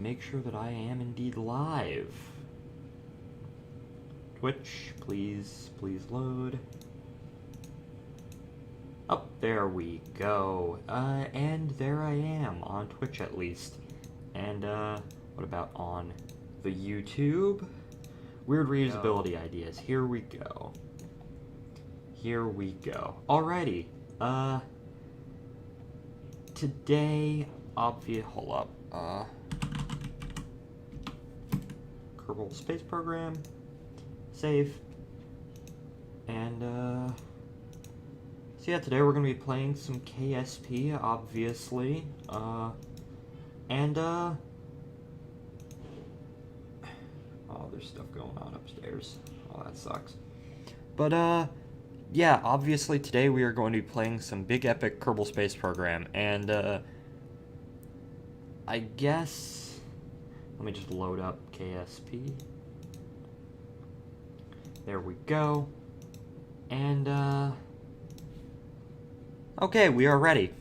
Make sure that I am indeed live. Twitch, please load. Oh, there we go. And there I am, on Twitch at least. And, what about on the YouTube? Weird reusability ideas. Here we go. Here we go. Alrighty. Today, hold up. Kerbal Space Program. Save. And, so yeah, today we're gonna be playing some KSP, obviously. Oh, there's stuff going on upstairs. Oh, that sucks. But, yeah, obviously today we are going to be playing some big epic Kerbal Space Program, and, I guess... Let me just load up KSP. There we go. And, okay, we are ready.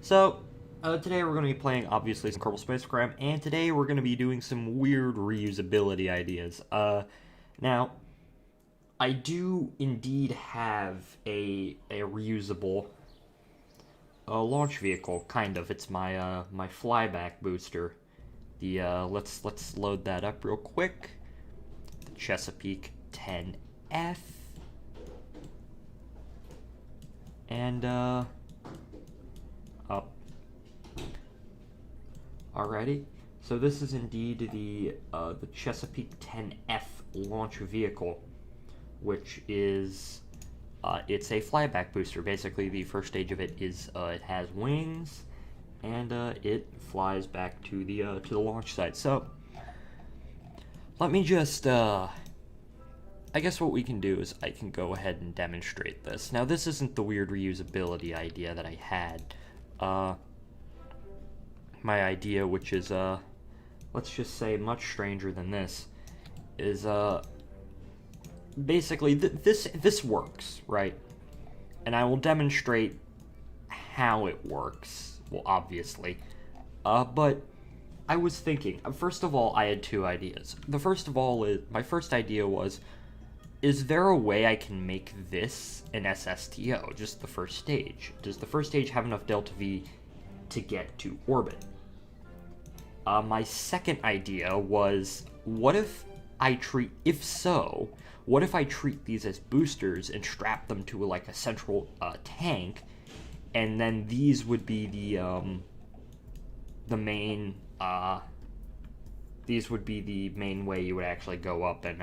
So, today we're going to be playing, obviously, some Kerbal Space Program, and today we're going to be doing some weird reusability ideas. Now, I do indeed have a reusable launch vehicle, kind of. It's my my flyback booster. The let's load that up real quick. The Chesapeake 10F. And up. Alrighty. So this is indeed the Chesapeake 10F launch vehicle, which is it's a flyback booster. Basically, the first stage of it is it has wings, and it flies back to the launch site. So let me just I guess what we can do is I can go ahead and demonstrate this. Now, this isn't the weird reusability idea that I had. My idea, which is let's just say much stranger than this, is basically this works, right? And I will demonstrate how it works. Well, obviously, but I was thinking. First of all, I had two ideas. The first of all is my first idea was, is there a way I can make this an SSTO, just the first stage? Does the first stage have enough delta V to get to orbit? My second idea was, what if I treat these as boosters and strap them to like a central tank, and then these would be the main these would be the main way you would actually go up and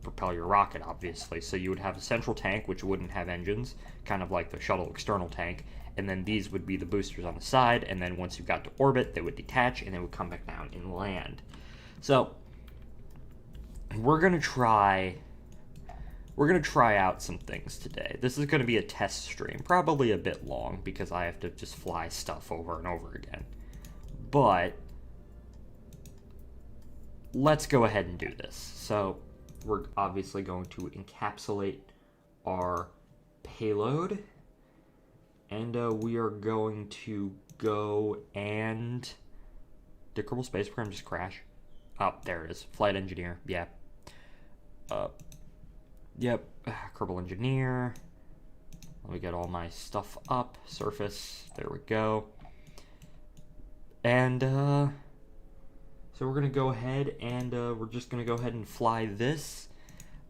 propel your rocket, obviously. So you would have a central tank, which wouldn't have engines, kind of like the shuttle external tank, and then these would be the boosters on the side, and then once you got to orbit, they would detach, and they would come back down and land. So, we're gonna try out some things today. This is gonna be a test stream, probably a bit long, because I have to just fly stuff over and over again. But, let's go ahead and do this. So, we're obviously going to encapsulate our payload, and we are going to go and... Did Kerbal Space Program just crash? Oh, there it is. Flight Engineer, yeah. Yep, Kerbal Engineer. Let me get all my stuff up. Surface, there we go. And, so we're going to go ahead and we're just going to go ahead and fly this.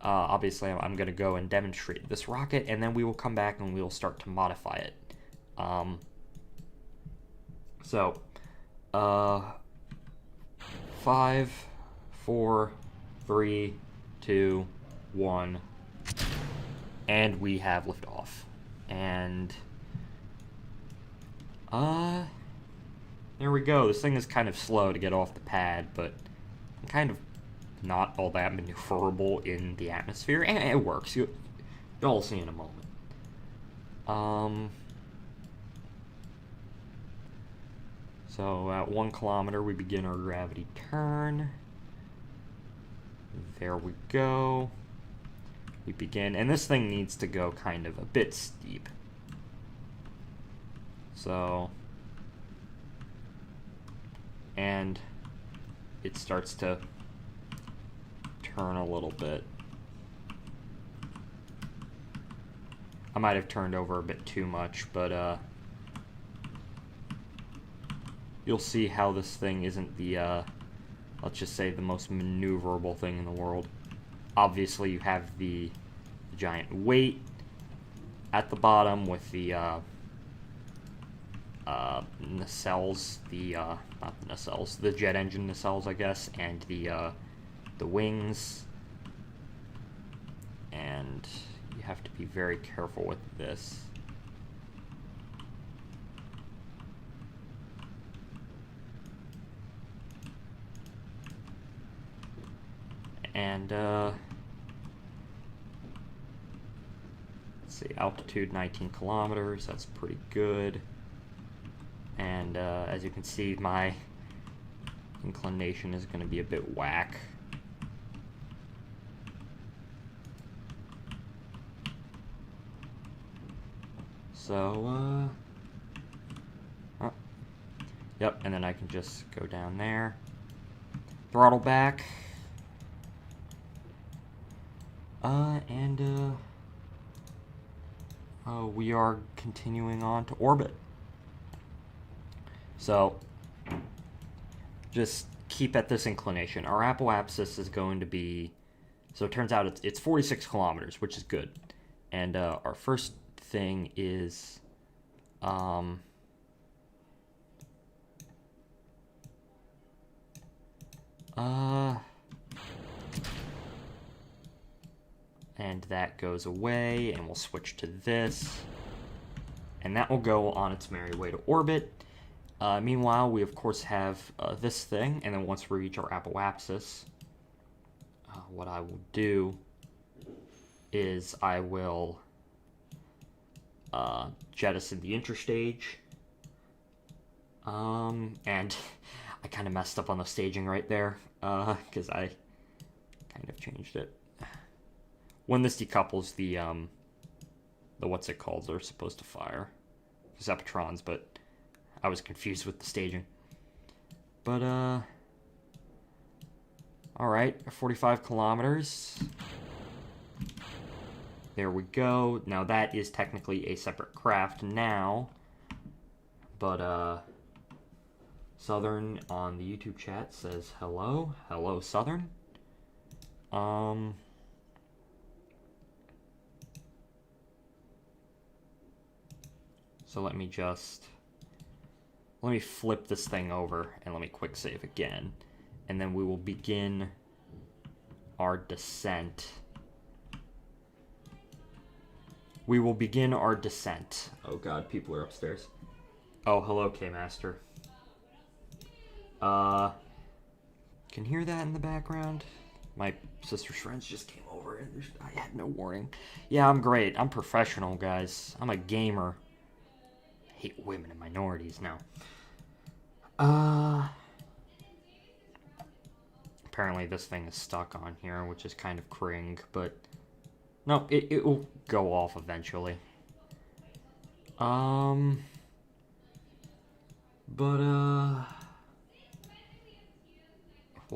Obviously, I'm going to go and demonstrate this rocket, and then we will come back and we will start to modify it. So, 5, 4, 3, 2, 1, and we have liftoff. And, there we go. This thing is kind of slow to get off the pad, but kind of not all that maneuverable in the atmosphere, and it works. You'll all see in a moment. So at 1 kilometer, we begin our gravity turn. There we go. We begin, and this thing needs to go kind of a bit steep. So, and it starts to turn a little bit. I might have turned over a bit too much, but you'll see how this thing isn't the, let's just say, the most maneuverable thing in the world. Obviously, you have the giant weight at the bottom with the nacelles, not the nacelles, the jet engine nacelles, I guess, and the wings. And you have to be very careful with this. And, let's see, altitude 19 kilometers, that's pretty good. And, as you can see, my inclination is going to be a bit whack. So, oh, yep, and then I can just go down there. Throttle back. We are continuing on to orbit. So, just keep at this inclination. Our apoapsis is going to be, so it turns out it's 46 kilometers, which is good. And our first thing is, and that goes away, and we'll switch to this. And that will go on its merry way to orbit. Meanwhile, we of course have this thing, and then once we reach our apoapsis, what I will do is I will jettison the interstage. And I kind of messed up on the staging right there, because I kind of changed it. When this decouples, the what's it called, they're supposed to fire. Zepatrons, but I was confused with the staging. But, alright, 45 kilometers. There we go. Now that is technically a separate craft now. But, Southern on the YouTube chat says hello. Hello, Southern. So let me flip this thing over and let me quick save again. And then we will begin our descent. We will begin our descent. Oh god, people are upstairs. Oh, hello, K-Master. Can hear that in the background? My sister's friends just came over and I had no warning. Yeah, I'm great. I'm professional, guys. I'm a gamer. I hate women and minorities now. Apparently this thing is stuck on here, which is kind of cring, but no, it will go off eventually. Why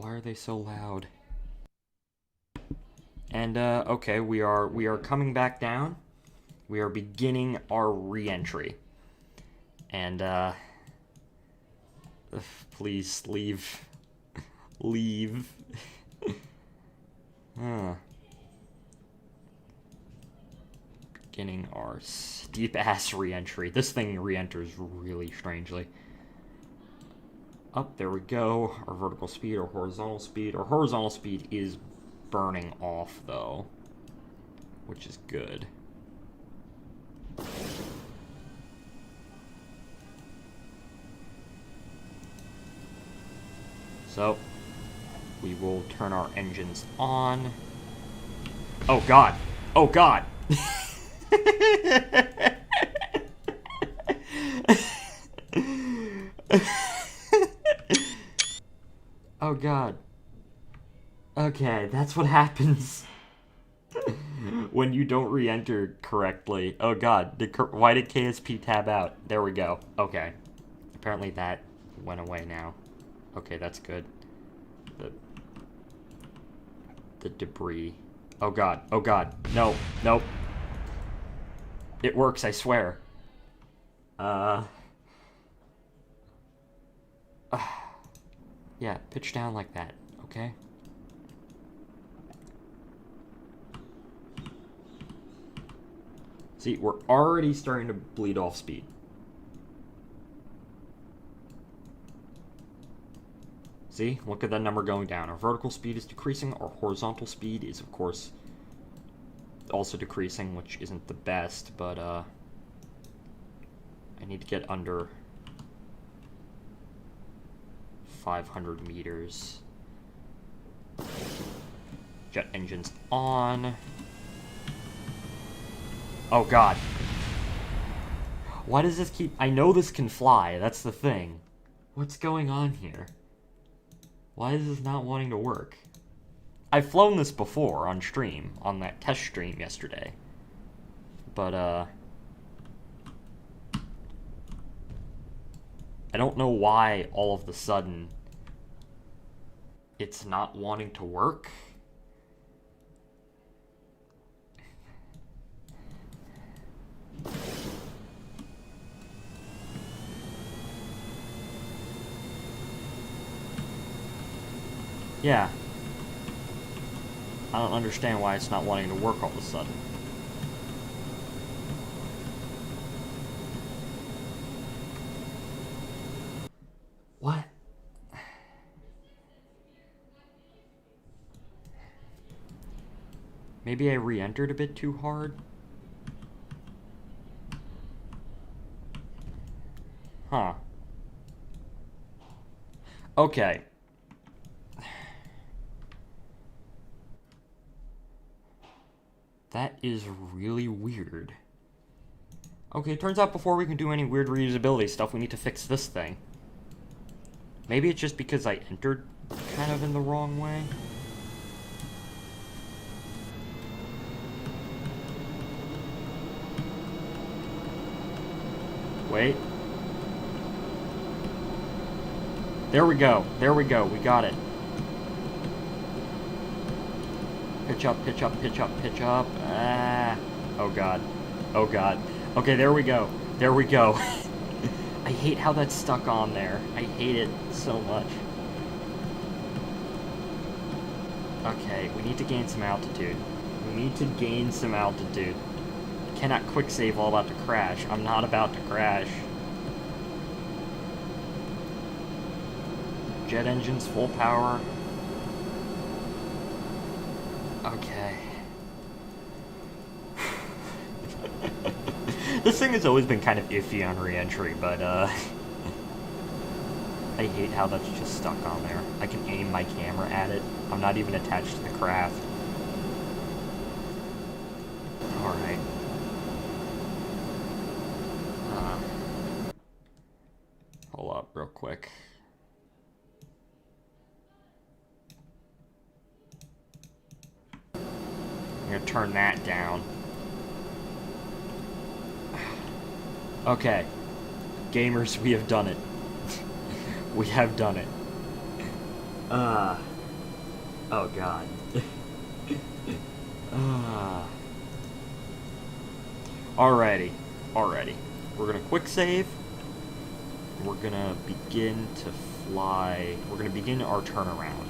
are they so loud? And okay, we are coming back down. We are beginning our re-entry. And please leave. Leave. Beginning our steep-ass re-entry. This thing re-enters really strangely. Up, there we go. Our vertical speed, our horizontal speed. Our horizontal speed is burning off, though, which is good. So, we will turn our engines on. Oh god! Oh god! Oh god. Okay, that's what happens when you don't re-enter correctly. Oh god, why did KSP tab out? There we go. Okay. Apparently that went away now. Okay, that's good. the debris. Oh god, oh god. No, nope. It works, I swear. Yeah, pitch down like that, okay? See, we're already starting to bleed off speed. See, look at that number going down. Our vertical speed is decreasing. Our horizontal speed is, of course, also decreasing, which isn't the best, but, I need to get under 500 meters. Jet engines on. Oh, God. Why does this keep... I know this can fly, that's the thing. What's going on here? Why is this not wanting to work? I've flown this before on stream, on that test stream yesterday. But, I don't know why all of a sudden it's not wanting to work. Yeah. I don't understand why it's not wanting to work all of a sudden. What? Maybe I re-entered a bit too hard? Huh. Okay. That is really weird. Okay, it turns out before we can do any weird reusability stuff, we need to fix this thing. Maybe it's just because I entered kind of in the wrong way. Wait. There we go. There we go. We got it. Pitch up, pitch up, pitch up, pitch up. Ah. Oh, God. Oh, God. Okay, there we go. There we go. I hate how that's stuck on there. I hate it so much. Okay, we need to gain some altitude. We need to gain some altitude. I cannot quick save while about to crash. I'm not about to crash. Jet engines full power. Okay. This thing has always been kind of iffy on reentry, but I hate how that's just stuck on there. I can aim my camera at it. I'm not even attached to the craft. Alright. Hold up real quick. I'm gonna turn that down. Okay. Gamers, we have done it. We have done it. Oh god. Alrighty. Alrighty. We're gonna quick save. We're gonna begin to fly. We're gonna begin our turnaround.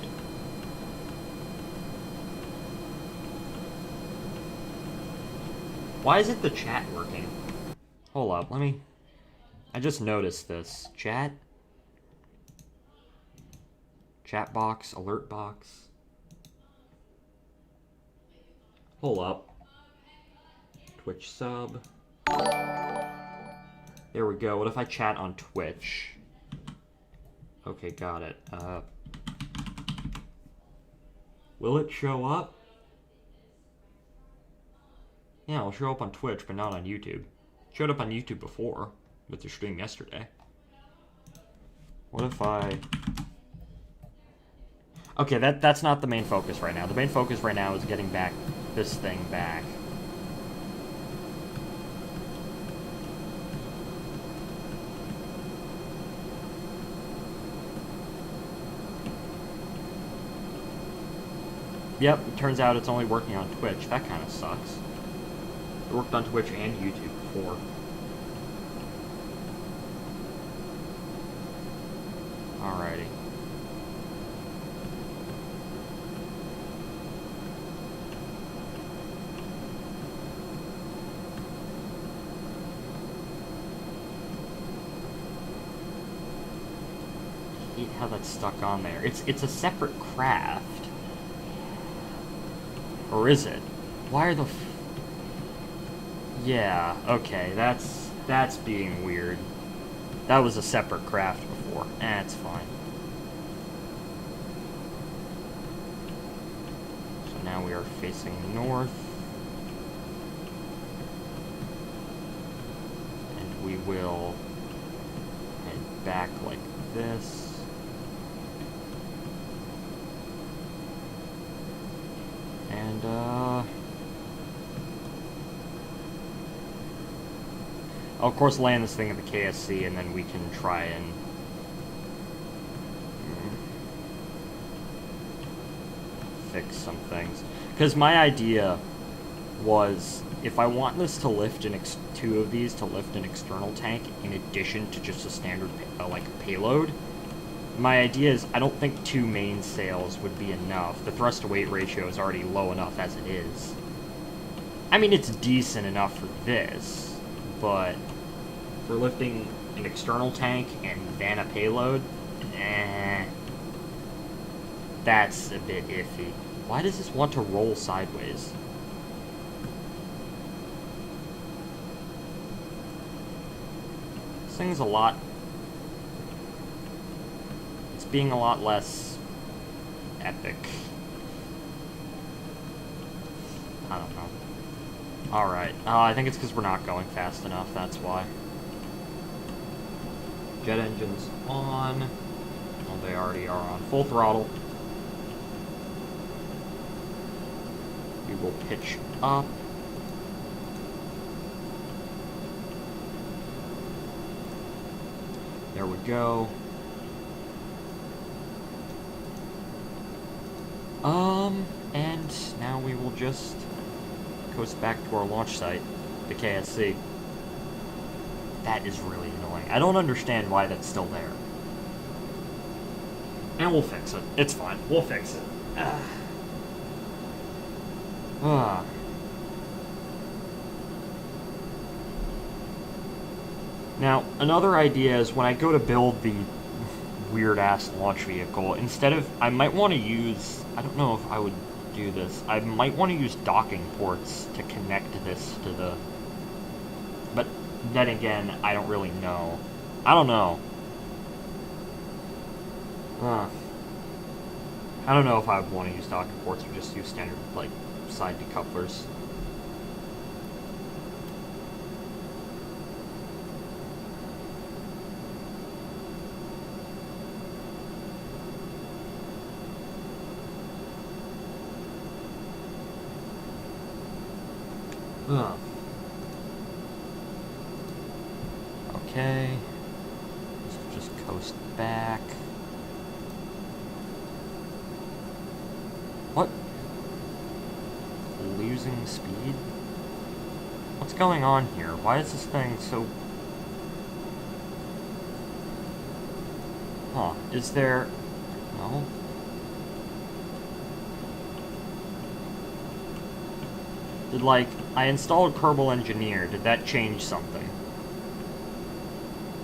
Why isn't the chat working? Hold up, let me... I just noticed this. Chat? Chat box, alert box. Hold up. Twitch sub. There we go. What if I chat on Twitch? Okay, got it. Will it show up? Yeah, it'll show up on Twitch, but not on YouTube. It showed up on YouTube before, with the stream yesterday. What if I... Okay, that's not the main focus right now. The main focus right now is getting back this thing back. Yep, it turns out it's only working on Twitch. That kind of sucks. It worked on Twitch and YouTube before. Alrighty. I hate how that's stuck on there. It's a separate craft. Or is it? Why are the yeah, okay, that's being weird. That was a separate craft before. It's fine. So now we are facing north. And we will head back like this. And, I'll, of course, land this thing at the KSC, and then we can try and fix some things. Because my idea was, if I want this to lift two of these to lift an external tank in addition to just a standard payload, my idea is I don't think 2 mainsails would be enough. The thrust-to-weight ratio is already low enough as it is. I mean, it's decent enough for this, but for lifting an external tank and then a payload, that's a bit iffy. Why does this want to roll sideways? This thing's a lot... It's being a lot less epic. I don't know. Alright. I think it's because we're not going fast enough, that's why. Jet engines on. Well, they already are on full throttle. We will pitch up. There we go. And now we will just coast back to our launch site, the KSC. That is really annoying. I don't understand why that's still there. And we'll fix it. It's fine. We'll fix it. Now, another idea is when I go to build the weird-ass launch vehicle, instead of... I might want to use... I don't know if I would do this. I might want to use docking ports to connect this to the... But then again, I don't really know. I don't know. I don't know if I would want to use docking ports or just use standard, side decouplers. Okay. Let's just coast back. What? Losing speed? What's going on here? Why is this thing so... Huh. Is there... No? Did, I installed Kerbal Engineer. Did that change something?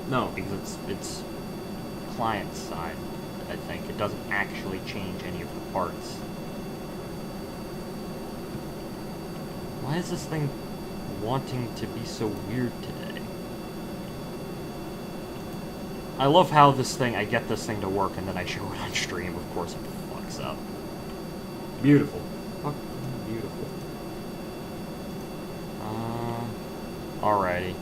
No, because it's client side, I think. It doesn't actually change any of the parts. Why is this thing wanting to be so weird today? I love how this thing, I get this thing to work and then I show it on stream. Of course it fucks up. Beautiful. Fucking beautiful. Alrighty.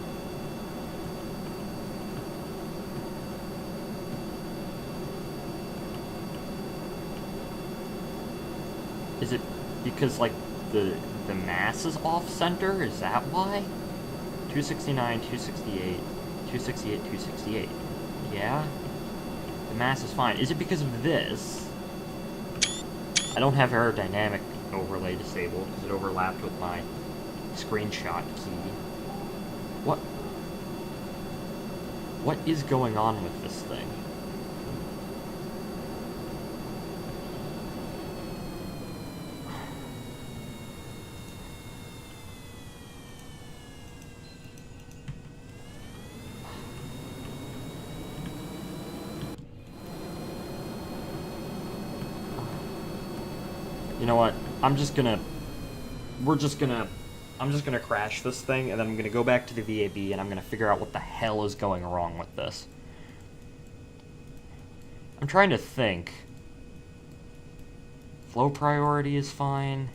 Is it because, the mass is off-center? Is that why? 269, 268, 268, 268. Yeah? The mass is fine. Is it because of this? I don't have aerodynamic overlay disabled because it overlapped with my screenshot key. What is going on with this thing? You know what? I'm just gonna crash this thing, and then I'm gonna go back to the VAB, and I'm gonna figure out what the hell is going wrong with this. I'm trying to think. Flow priority is fine.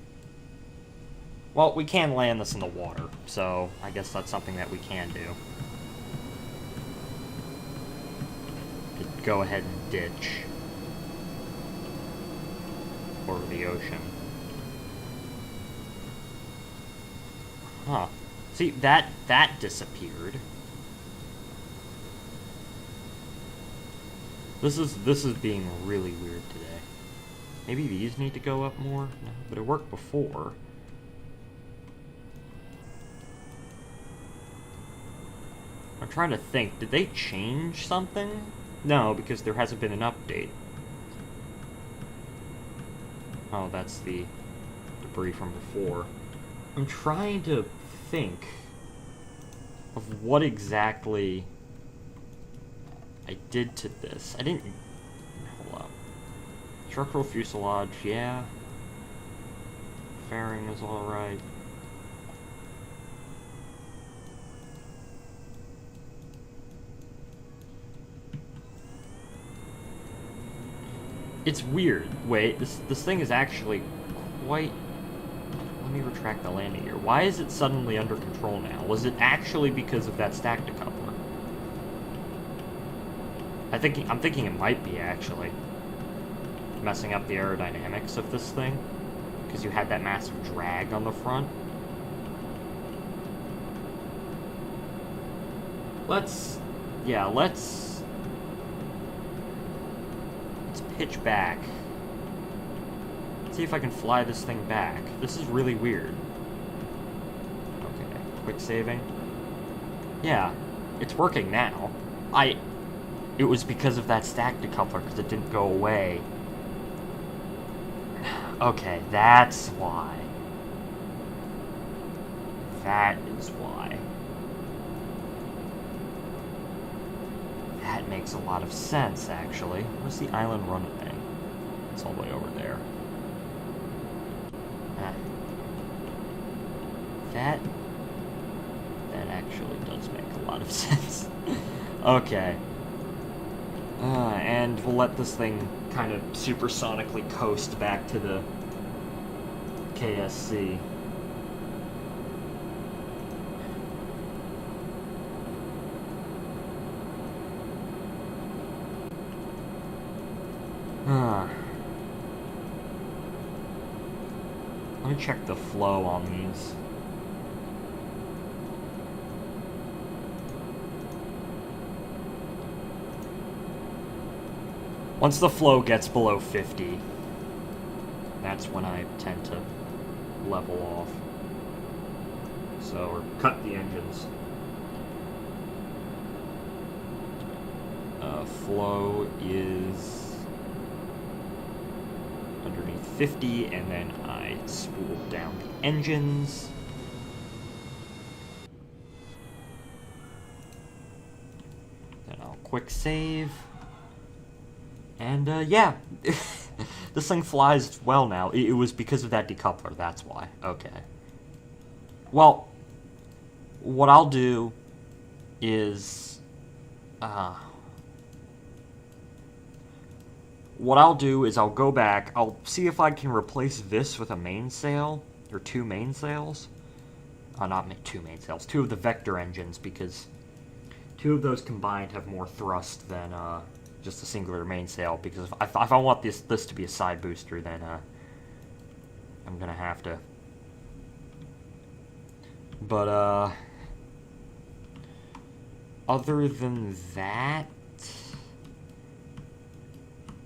Well, we can land this in the water, so I guess that's something that we can do. Go ahead and ditch over the ocean. Huh. See, that disappeared. This is being really weird today. Maybe these need to go up more? No, but it worked before. I'm trying to think, did they change something? No, because there hasn't been an update. Oh, that's the debris from before. I'm trying to think of what exactly I did to this. I didn't... Hold up. Structural fuselage, yeah. Fairing is alright. It's weird. Wait, this thing is actually quite... Let me retract the landing gear. Why is it suddenly under control now? Was it actually because of that stack decoupler? I'm thinking it might be, actually. Messing up the aerodynamics of this thing. Because you had that massive drag on the front. Let's pitch back. Let's see if I can fly this thing back. This is really weird. Okay, quick saving. Yeah, it's working now. It was because of that stack decoupler, because it didn't go away. Okay, that's why. That is why. That makes a lot of sense, actually. Where's the island runway? It's all the way over there. That actually does make a lot of sense. Okay. And we'll let this thing kind of supersonically coast back to the KSC. Let me check the flow on these. Once the flow gets below 50, that's when I tend to level off. So, or cut the engines. Flow is underneath 50, and then I spool down the engines. Then I'll quick save. And, yeah. This thing flies well now. It was because of that decoupler, that's why. Okay. Well, what I'll do is... I'll go back, I'll see if I can replace this with a mainsail, or two mainsails. Not two mainsails, two of the vector engines, because two of those combined have more thrust than, just a singular mainsail, because if I want this to be a side booster, then, I'm gonna have to. But, other than that...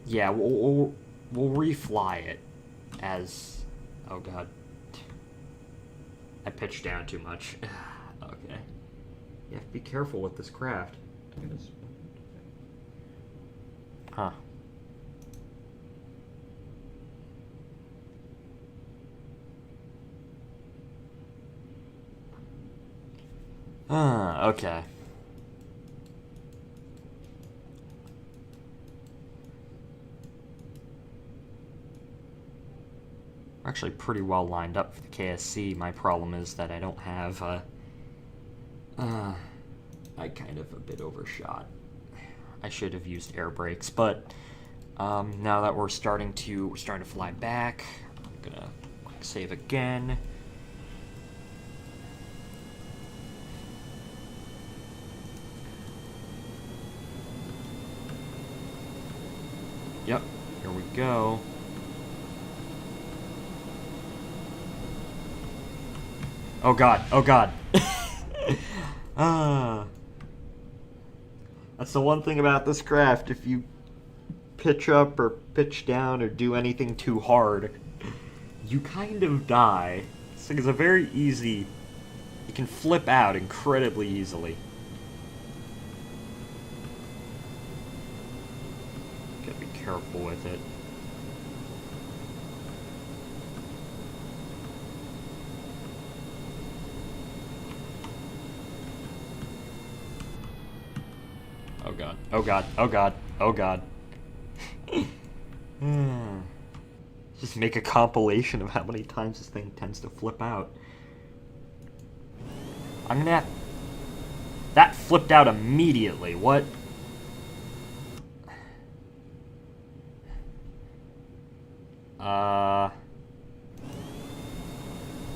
Yeah, we'll refly it. as... Oh god. I pitched down too much. Okay. You have to be careful with this craft. Huh. Okay. We're actually pretty well lined up for the KSC. My problem is that I don't have, I kind of a bit overshot. I should have used air brakes, but, now that we're starting to fly back, I'm gonna quick save again. Yep, here we go. Oh god, oh god. That's the one thing about this craft. If you pitch up or pitch down or do anything too hard, you kind of die. This thing is a very easy... You can flip out incredibly easily. Gotta be careful with it. Oh god, oh god, oh god, oh god. Just make a compilation of how many times this thing tends to flip out. I'm gonna have... That flipped out immediately, what?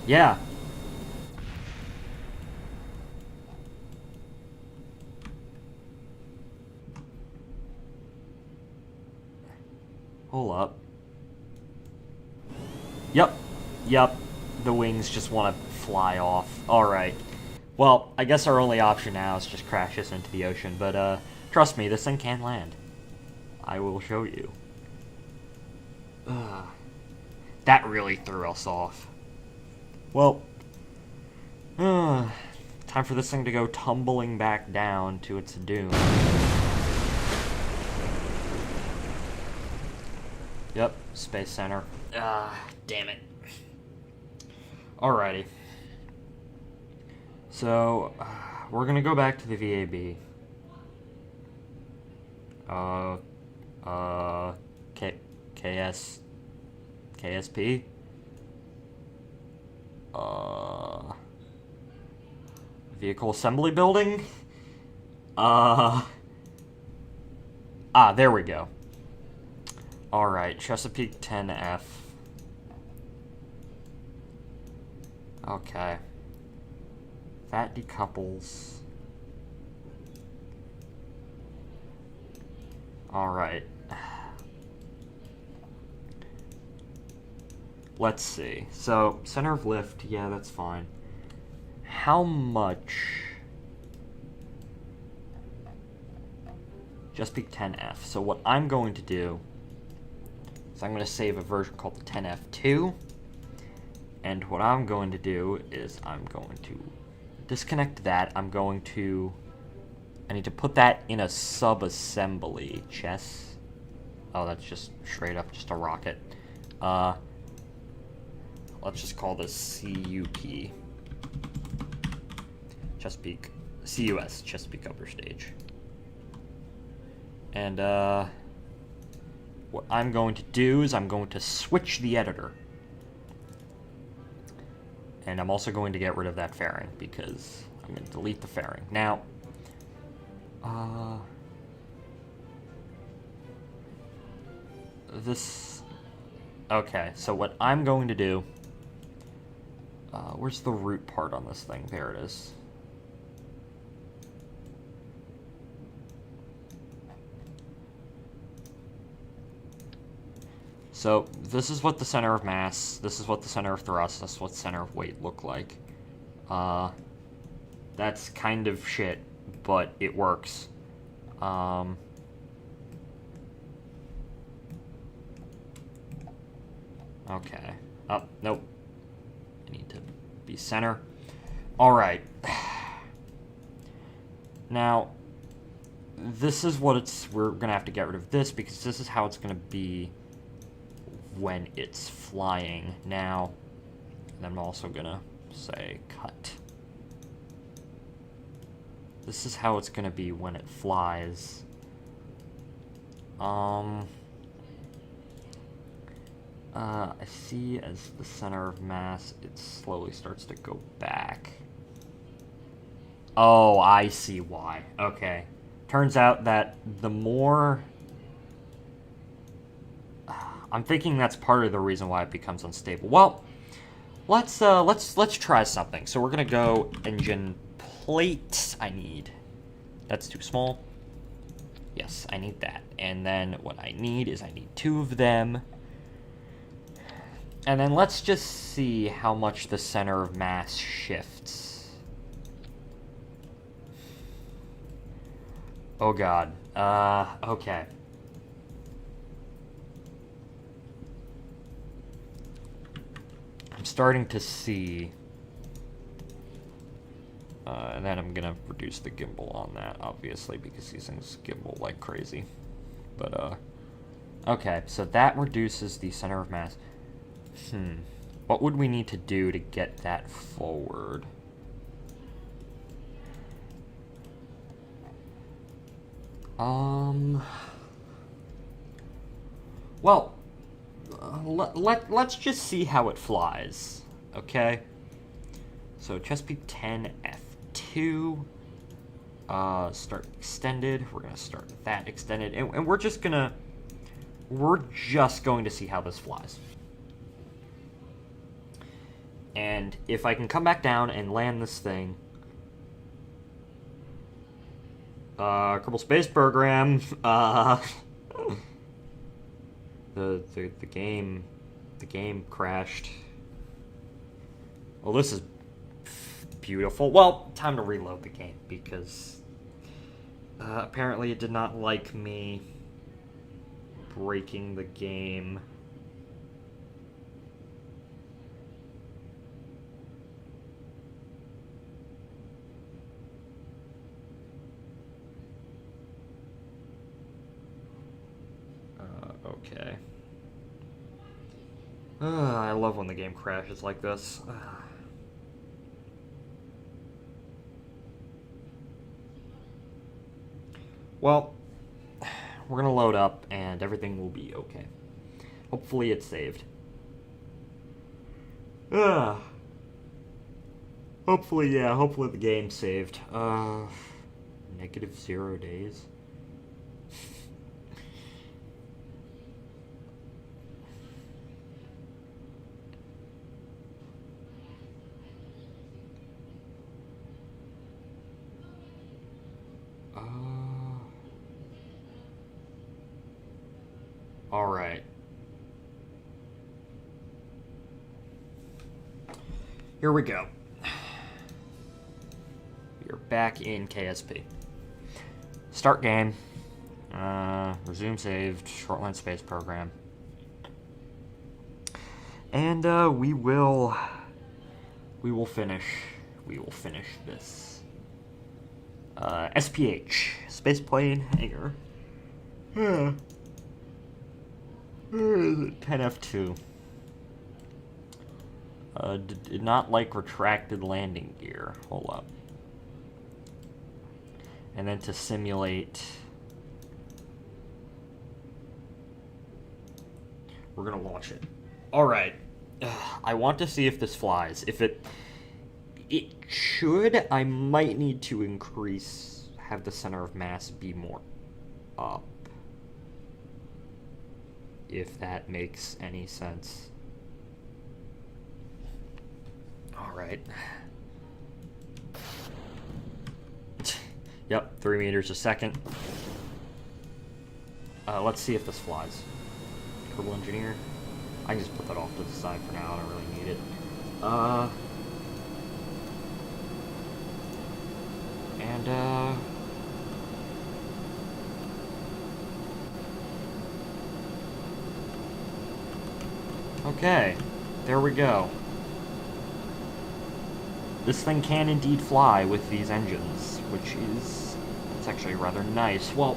Yeah. Hold up. Yep. The wings just want to fly off. Alright. Well, I guess our only option now is just crash this into the ocean, but, trust me, this thing can land. I will show you. That really threw us off. Well, time for this thing to go tumbling back down to its doom. Yep, Space Center. Damn it. Alrighty. So, we're gonna go back to the VAB. KSP? Vehicle Assembly Building? There we go. Alright, Chesapeake 10F. Okay. That decouples. Alright. Let's see. So, center of lift, yeah, that's fine. How much... Chesapeake 10F. So what I'm going to do is I'm going to save a version called the 10F2. And what I'm going to do is I'm going to disconnect that. I need to put that in a sub-assembly. Chess. Oh, that's just straight up just a rocket. Let's just call this CUP. Chesapeake. CUS, Chesapeake Upper Stage. And, what I'm going to do is I'm going to switch the editor. And I'm also going to get rid of that fairing, because I'm going to delete the fairing. Now, okay, so what I'm going to do, where's the root part on this thing? There it is. So, this is what the center of mass, this is what the center of thrust, this is what the center of weight look like. That's kind of shit, but it works. Okay. Oh, nope. I need to be center. Alright. Now, this is what we're gonna have to get rid of this because this is how it's gonna be when it's flying. Now, and I'm also gonna say cut. This is how it's gonna be when it flies. I see as the center of mass, it slowly starts to go back. Oh, I see why. Okay. Turns out that the more... I'm thinking that's part of the reason why it becomes unstable. Well, let's try something. So we're gonna go engine plate. I need... That's too small. Yes, I need that. And then what I need is I need 2 of them. And then let's just see how much the center of mass shifts. Oh god. Okay. I'm starting to see... and then I'm gonna reduce the gimbal on that, obviously, because these things gimbal like crazy. But, okay, so that reduces the center of mass. What would we need to do to get that forward? Well, let's just see how it flies, okay? So chest peak 10 F2, start extended. We're gonna start that extended, and we're just going to see how this flies. And if I can come back down and land this thing, Kerbal Space Program, the game crashed. Well, this is beautiful. Well, time to reload the game because apparently it did not like me breaking the game. Okay. I love when the game crashes like this. Well, we're gonna load up and everything will be okay. Hopefully it's saved. Hopefully the game's saved. -0 days. All right. Here we go. We're back in KSP. Start game. Resume saved. Shortline Space Program. And we will finish this. SPH, Spaceplane Hangar. 10 F2. Did not like retracted landing gear. Hold up. And then to simulate, we're gonna launch it. All right. I want to see if this flies. If it should, I might need to have the center of mass be more up. If that makes any sense. All right. Yep, 3 meters a second. Let's see if this flies. Kerbal Engineer. I can just put that off to the side for now. I don't really need it. Okay, there we go. This thing can indeed fly with these engines, which is... it's actually rather nice. Well,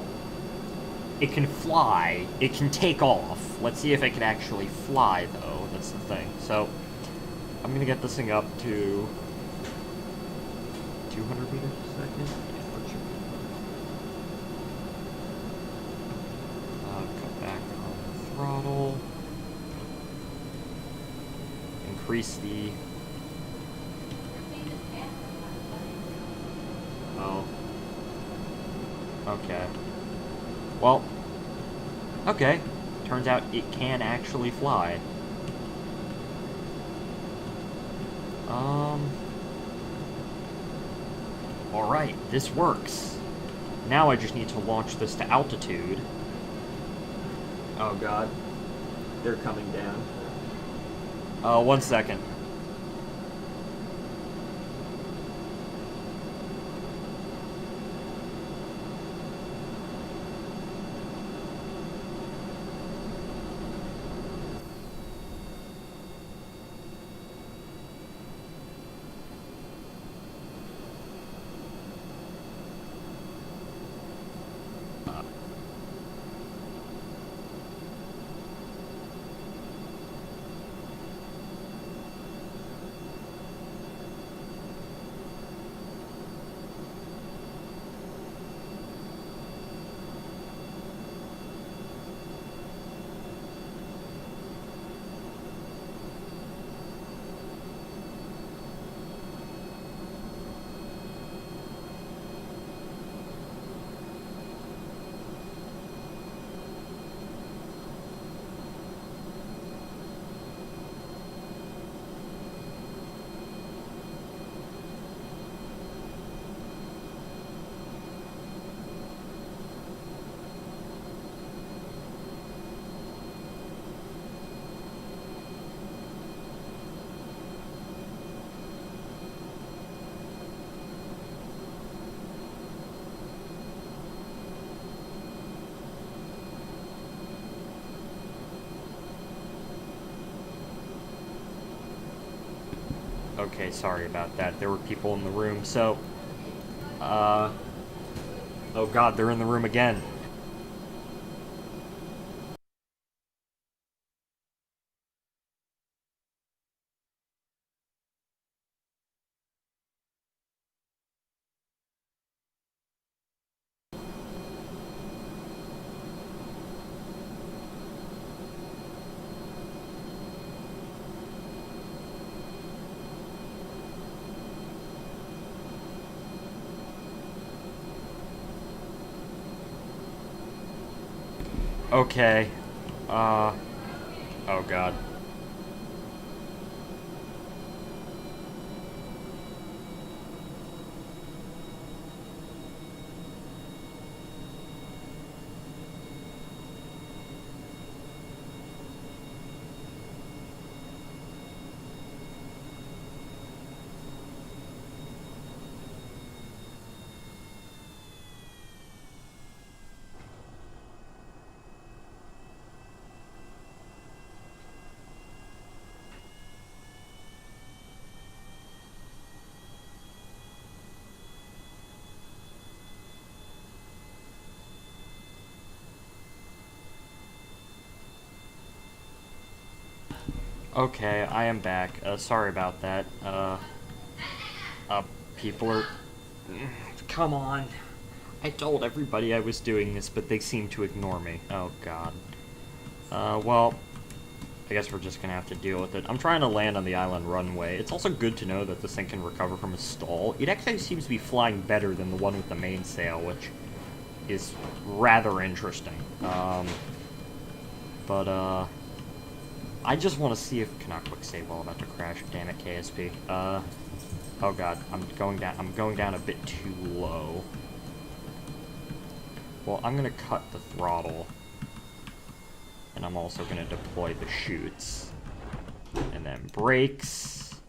it can fly. It can take off. Let's see if it can actually fly, though. That's the thing. So, I'm gonna get this thing up to 200 meters a second. Cut back on the throttle. Increase the... oh. Okay. Well, okay. Turns out it can actually fly. Alright, this works. Now I just need to launch this to altitude. Oh god. They're coming down. 1 second. Okay, sorry about that. There were people in the room, so... oh god, they're in the room again. Okay. Oh god. Okay, I am back. Sorry about that. People are... come on. I told everybody I was doing this, but they seem to ignore me. Oh, god. Well, I guess we're just gonna have to deal with it. I'm trying to land on the island runway. It's also good to know that this thing can recover from a stall. It actually seems to be flying better than the one with the mainsail, which is rather interesting. I just want to see if... cannot quick save while I'm about to crash. Damn it, KSP. Oh god, I'm going down a bit too low. Well, I'm gonna cut the throttle. And I'm also gonna deploy the chutes. And then brakes.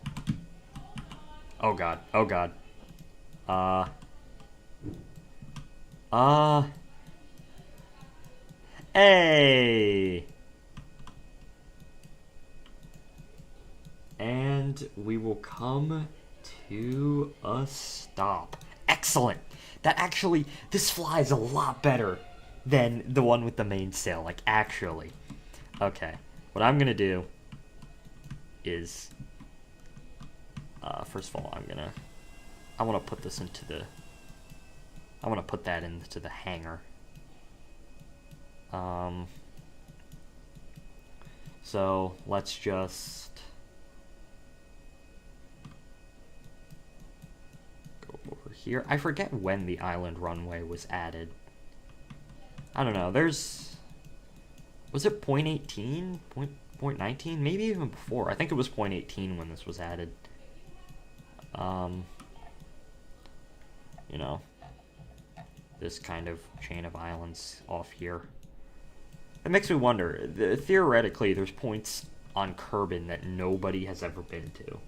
Oh god, oh god. Hey! and we will come to a stop. Excellent. That actually, this flies a lot better than the one with the mainsail, like, actually. Okay, what I'm gonna do is, first of all, I want to put this into the, I want to put that into the hangar. So let's just go over here. I forget when the island runway was added. I don't know. Was it 0.18? 0.19? Maybe even before. I think it was 0.18 when this was added. You know, this kind of chain of islands off here. It makes me wonder, theoretically, there's points on Kerbin that nobody has ever been to.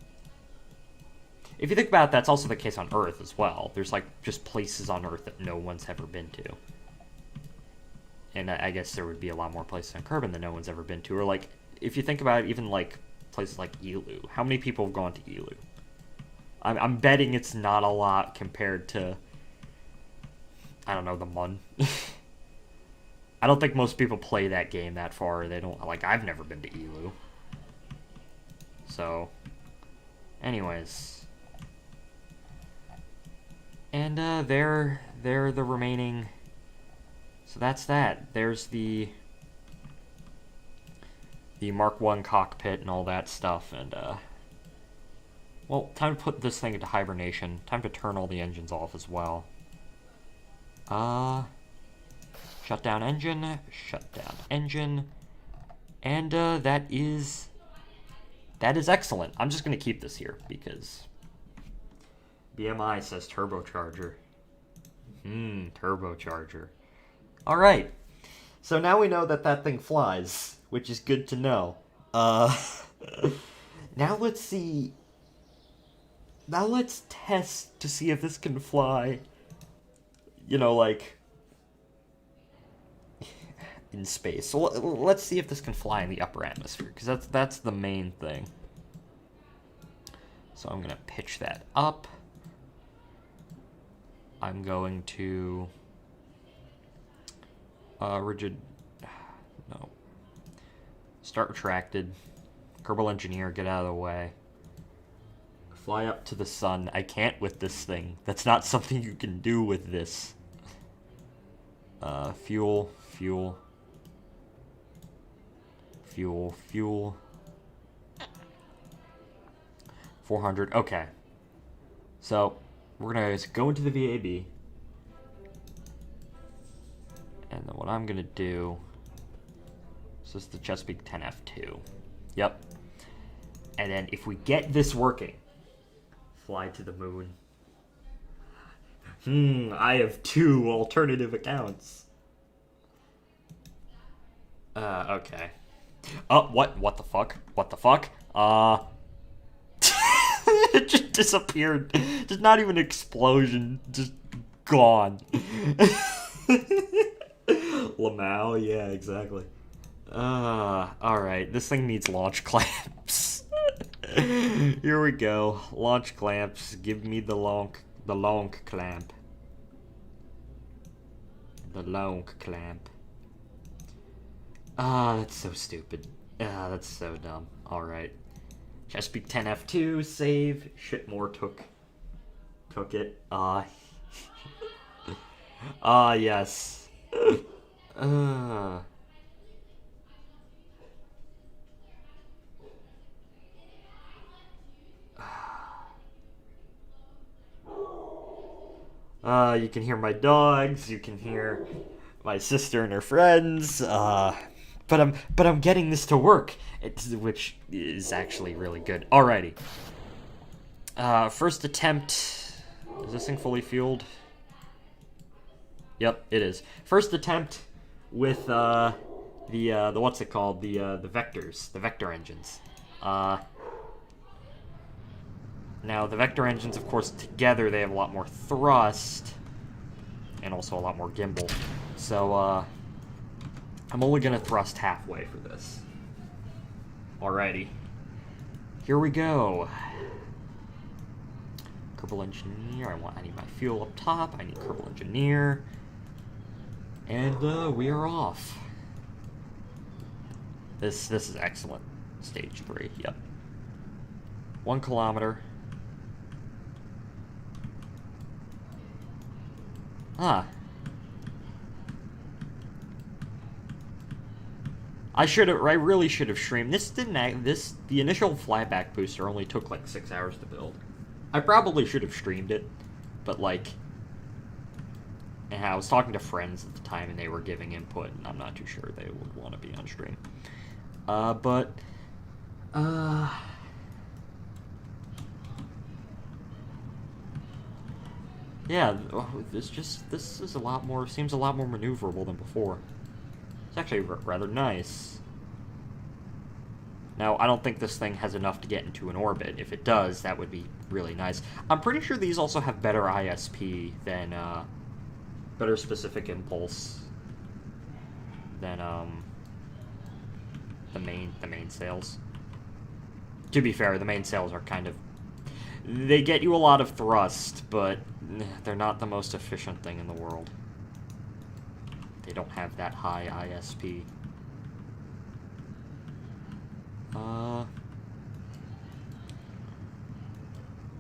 If you think about it, that's also the case on Earth as well. There's, like, just places on Earth that no one's ever been to. And I guess there would be a lot more places on Kerbin that no one's ever been to. Or, like, if you think about it, even, like, places like Elu. How many people have gone to Elu? I'm betting it's not a lot compared to, I don't know, the Mun. I don't think most people play that game that far. They don't, like, I've never been to Elu. So, anyways. And, they're the remaining, so that's that. There's the Mark 1 cockpit and all that stuff, and, well, time to put this thing into hibernation. Time to turn all the engines off as well. Shut down engine, and that is excellent. I'm just gonna keep this here because BMI says turbocharger. Turbocharger. All right. So now we know that thing flies, which is good to know. Now let's see. Now let's test to see if this can fly. You know, like, in space. So let's see if this can fly in the upper atmosphere, because that's the main thing. So I'm gonna pitch that up. I'm going to start retracted. Kerbal Engineer, get out of the way. Fly up to the sun. I can't with this thing. That's not something you can do with this. Fuel. 400. Okay. So, we're gonna just go into the VAB. And then what I'm gonna do... So this is the Chesapeake 10F2. Yep. And then if we get this working... Fly to the moon. I have 2 alternative accounts. Okay. Oh, what the fuck? What the fuck? It just disappeared. Just not even an explosion. Just gone. Lamau, yeah, exactly. Alright, this thing needs launch clamps. Here we go. Launch clamps. Give me the long clamp. The long clamp. That's so stupid. That's so dumb. Alright. Chesapeake 10F2, save. Shitmore took it. Yes. You can hear my dogs, you can hear my sister and her friends, but I'm getting this to work, which is actually really good. Alrighty. First attempt. Is this thing fully fueled? Yep, it is. First attempt with the what's it called? The vectors, the vector engines. Now, the vector engines, of course, together, they have a lot more thrust, and also a lot more gimbal. So, I'm only going to thrust halfway for this. Alrighty. here we go. Kerbal Engineer. I need my fuel up top. I need Kerbal Engineer. And we are off. This is excellent. Stage 3, yep. 1 kilometer. Ah. I really should have streamed. The initial flyback booster only took like 6 hours to build. I probably should have streamed it, but like, and I was talking to friends at the time and they were giving input, and I'm not too sure they would want to be on stream. Yeah, this is a lot more, seems a lot more maneuverable than before. It's actually rather nice. Now, I don't think this thing has enough to get into an orbit. If it does, that would be really nice. I'm pretty sure these also have better ISP than, better specific impulse than, the main sails. To be fair, the main sails are kind of... They get you a lot of thrust, but they're not the most efficient thing in the world. They don't have that high ISP.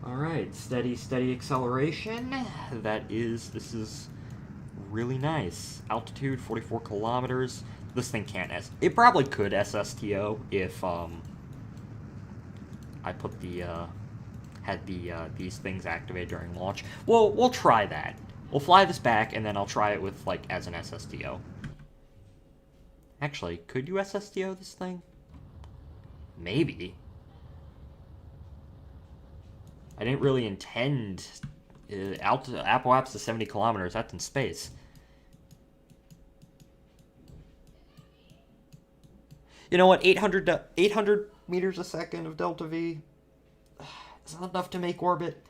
Alright, steady acceleration. This is really nice. Altitude, 44 kilometers. This thing can't it probably could SSTO if, I put had these things activated during launch. Well, we'll try that. We'll fly this back, and then I'll try it with, like, as an SSTO. Actually, could you SSTO this thing? Maybe. I didn't really intend... Apple Apps to 70 kilometers, that's in space. You know what, 800 meters a second of delta V? Is that enough to make orbit?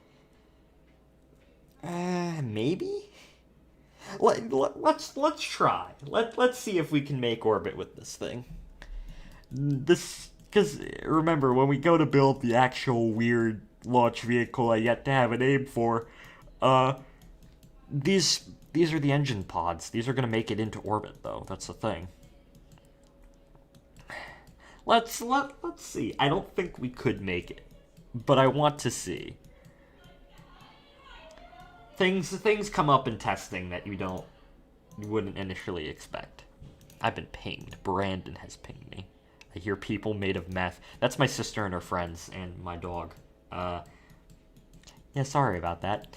Maybe? Let's try. Let's see if we can make orbit with this thing. Because remember, when we go to build the actual weird launch vehicle I yet to have a name for, these are the engine pods. These are going to make it into orbit, though. That's the thing. Let's see. I don't think we could make it, but I want to see. Things come up in testing that you wouldn't initially expect. I've been pinged. Brandon has pinged me. I hear people made of meth. That's my sister and her friends and my dog. Yeah, sorry about that.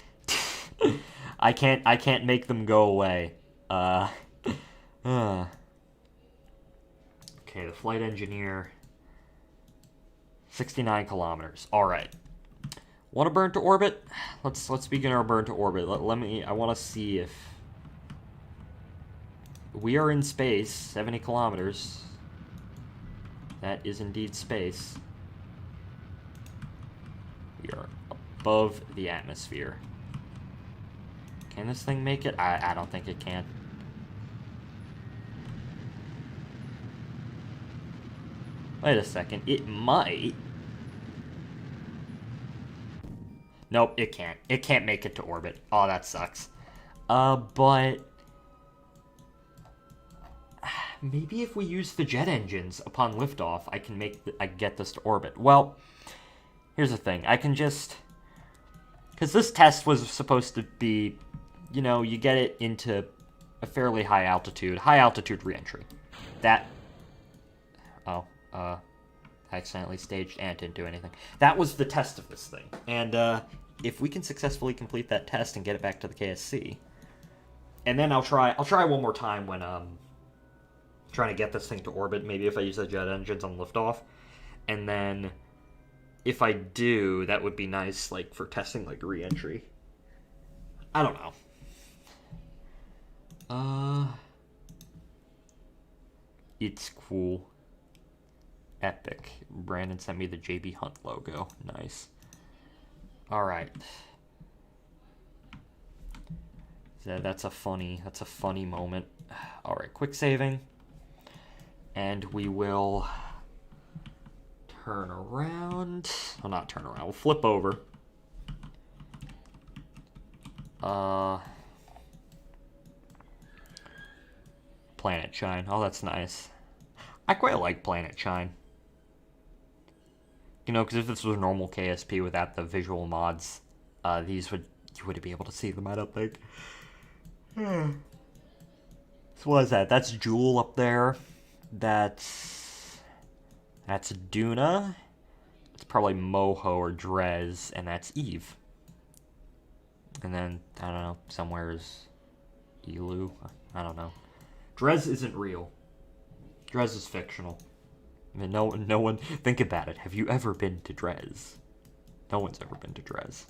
I can't make them go away. Okay, the flight engineer. 69 kilometers. All right. Want to burn to orbit? Let's begin our burn to orbit. I want to see if we are in space. 70 kilometers. That is indeed space. We are above the atmosphere. Can this thing make it? I don't think it can. Wait a second. It might. Nope, it can't. It can't make it to orbit. Oh, that sucks. But maybe if we use the jet engines upon liftoff, I can get this to orbit. Well, here's the thing. I can just... Because this test was supposed to be, you know, you get it into a fairly high altitude reentry. That... Oh, I accidentally staged and didn't do anything. That was the test of this thing. And, if we can successfully complete that test and get it back to the KSC, and then I'll try one more time when, trying to get this thing to orbit, maybe if I use the jet engines on liftoff, and then if I do, that would be nice, like, for testing, like, re-entry. I don't know. It's cool. Epic. Brandon sent me the JB Hunt logo. Nice. Alright. That's a funny moment. Alright, quick saving. And we will turn around. Well, not turn around. We'll flip over. Planet Shine. Oh, that's nice. I quite like Planet Shine. You know, because if this was normal KSP without the visual mods, these you wouldn't be able to see them, I don't think. So what is that? That's Jewel up there. That's Duna. It's probably Moho or Drez, and that's Eve. And then, I don't know, somewhere is Elu. I don't know. Drez isn't real. Drez is fictional. I mean, no one, think about it. Have you ever been to Drez? No one's ever been to Drez.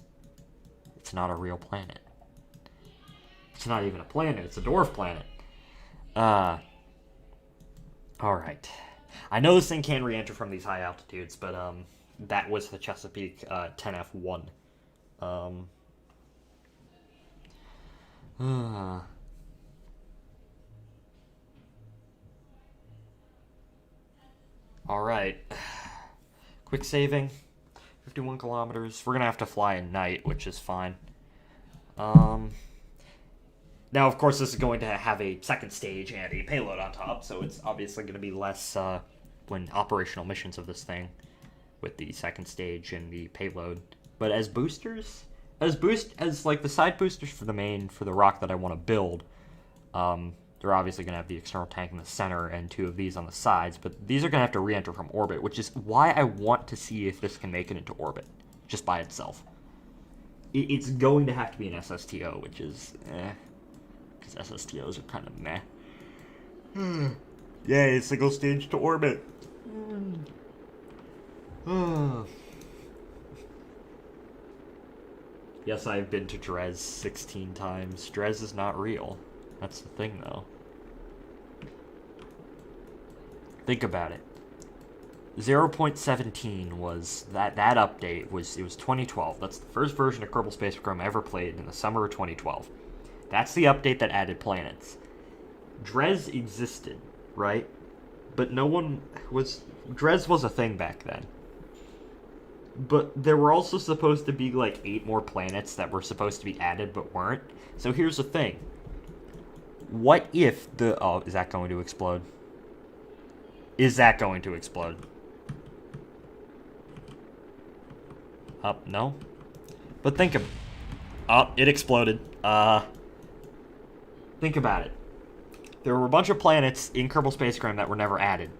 It's not a real planet. It's not even a planet, it's a dwarf planet. Alright. I know this thing can re-enter from these high altitudes, but, that was the Chesapeake, 10F1. Alright. Quick saving. 51 kilometers. We're gonna have to fly at night, which is fine. Now, of course, this is going to have a second stage and a payload on top, so it's obviously going to be less when operational missions of this thing with the second stage and the payload. But as boosters, as like the side boosters for the rock that I want to build, they're obviously going to have the external tank in the center and two of these on the sides, but these are going to have to re-enter from orbit, which is why I want to see if this can make it into orbit, just by itself. It's going to have to be an SSTO, which is, because SSTOs are kind of meh. Yay, single stage to orbit. Yes, I've been to Drez 16 times. Drez is not real. That's the thing, though. Think about it. 0.17 was that update was 2012. That's the first version of Kerbal Space Program I ever played in the summer of 2012. That's the update that added planets. Drez existed, right? But no one was... Drez was a thing back then. But there were also supposed to be like 8 more planets that were supposed to be added but weren't. So here's the thing. What if the... Oh, is that going to explode? Is that going to explode? No. But think of... Oh, it exploded. Think about it. There were a bunch of planets in Kerbal Space Program that were never added.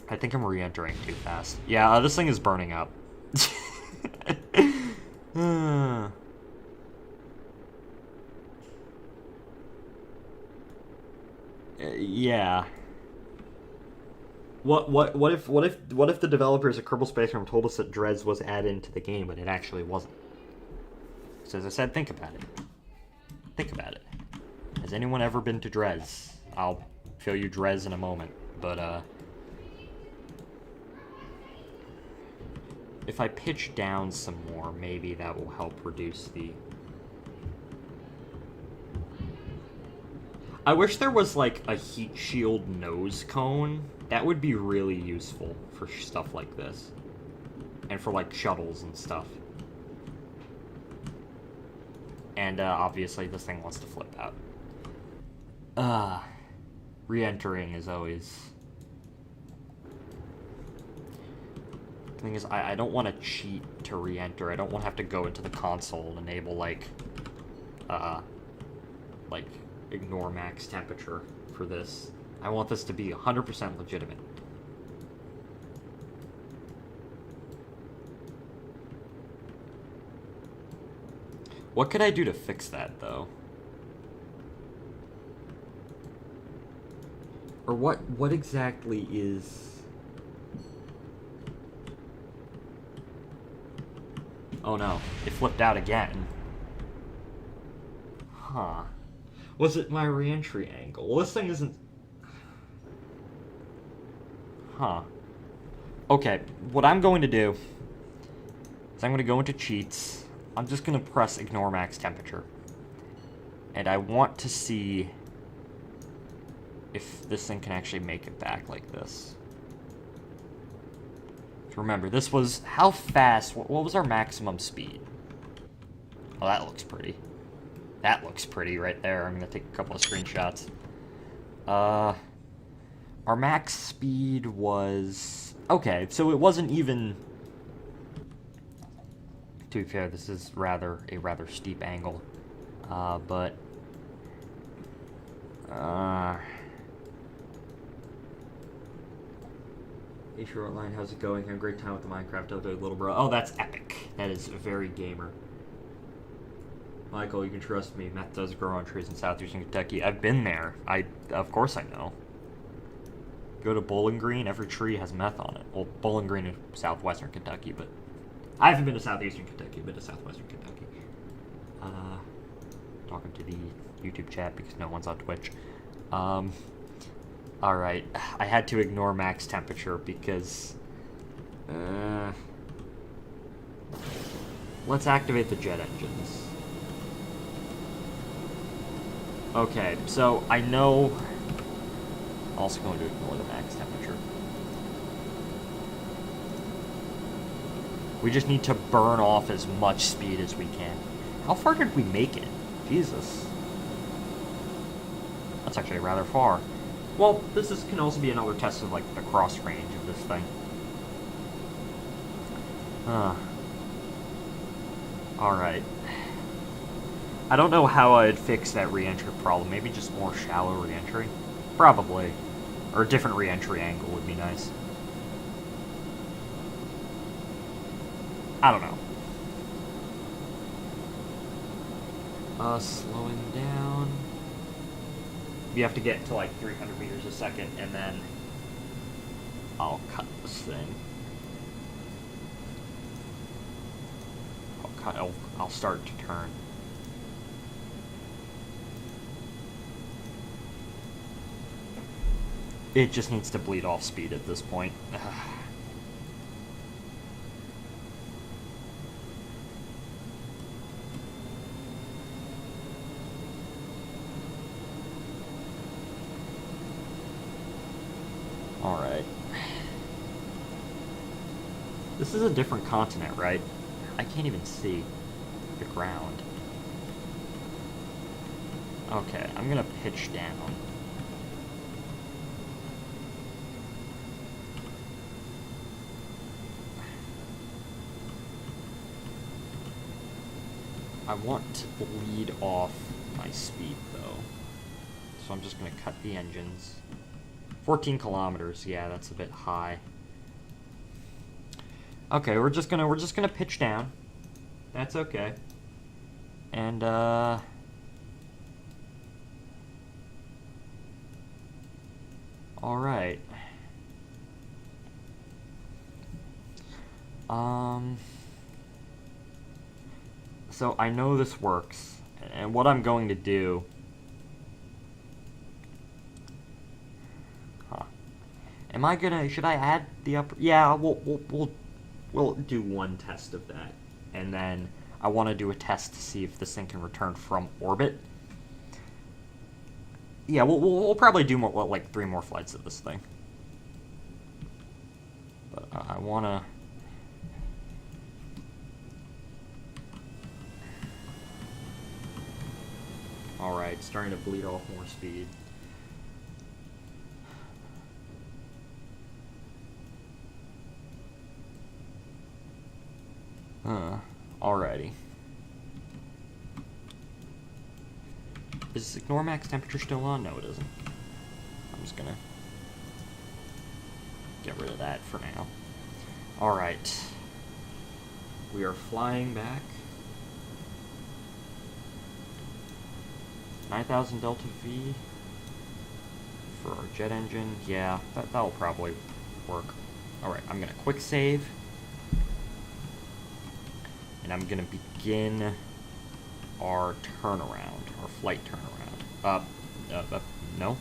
I think I'm re-entering too fast. Yeah, this thing is burning up. Yeah. What if the developers of Kerbal Space Program told us that Drez was added into the game, but it actually wasn't? So as I said, think about it. Think about it. Has anyone ever been to Drez? I'll show you Drez in a moment, but if I pitch down some more, maybe that will help reduce the... I wish there was like a heat shield nose cone. That would be really useful for stuff like this. And for like shuttles and stuff. And obviously this thing wants to flip out. Re-entering is always... The thing is, I don't want to cheat to re-enter. I don't want to have to go into the console and enable like ignore max temperature for this. I want this to be 100% legitimate. What could I do to fix that, though? Or what exactly is... Oh no, it flipped out again. Huh. Was it my reentry angle? Well, this thing isn't... Huh. Okay, what I'm going to do is I'm going to go into cheats. I'm just going to press ignore max temperature. And I want to see if this thing can actually make it back like this. to remember. This was... How fast? What was our maximum speed? Oh, that looks pretty. That looks pretty right there. I'm going to take a couple of screenshots. Our max speed was... Okay, so it wasn't even... To be fair, this is a rather steep angle. But... Hey Shortline, how's it going? Have a great time with the Minecraft update, little bro. Oh, that's epic. That is very gamer. Michael, you can trust me. Meth does grow on trees in southeastern Kentucky. I've been there. Of course I know. Go to Bowling Green, every tree has meth on it. Well, Bowling Green is southwestern Kentucky, but... I haven't been to southeastern Kentucky, I've been to southwestern Kentucky. Talking to the YouTube chat because no one's on Twitch. Alright, I had to ignore max temperature because... let's activate the jet engines. Okay, so I know... I'm also going to ignore the max temperature. We just need to burn off as much speed as we can. How far did we make it? Jesus. That's actually rather far. Well, this can also be another test of, like, the cross range of this thing. Alright. I don't know how I'd fix that reentry problem. Maybe just more shallow reentry? Probably. Or a different reentry angle would be nice. I don't know. Slowing down. You have to get to like 300 meters a second, and then I'll cut this thing. I'll start to turn. It just needs to bleed off speed at this point. Alright. This is a different continent, right? I can't even see the ground. Okay, I'm gonna pitch down. I want to bleed off my speed, though. So I'm just gonna cut the engines. 14 kilometers, yeah, that's a bit high. Okay, we're just gonna pitch down. That's okay. And alright. So I know this works, and what I'm going to do... Am I gonna... Should I add the upper... Yeah, we'll do one test of that. And then I want to do a test to see if this thing can return from orbit. Yeah, we'll probably do more, like 3 more flights of this thing. But I want to... Alright, starting to bleed off more speed. Alrighty. Is ignore max temperature still on? No, it isn't. I'm just gonna get rid of that for now. Alright. We are flying back. 9,000 Delta V for our jet engine. Yeah, that'll probably work. Alright, I'm gonna quick save. And I'm gonna begin our turnaround, our flight turnaround. No?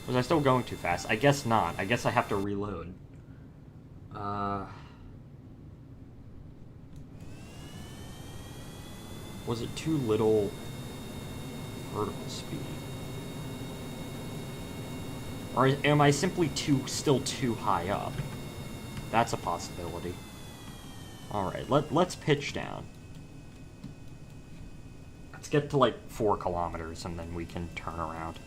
Was I still going too fast? I guess not. I guess I have to reload. Was it too little vertical speed? Or am I simply still too high up? That's a possibility. Alright, let's pitch down. Let's get to like 4 kilometers and then we can turn around.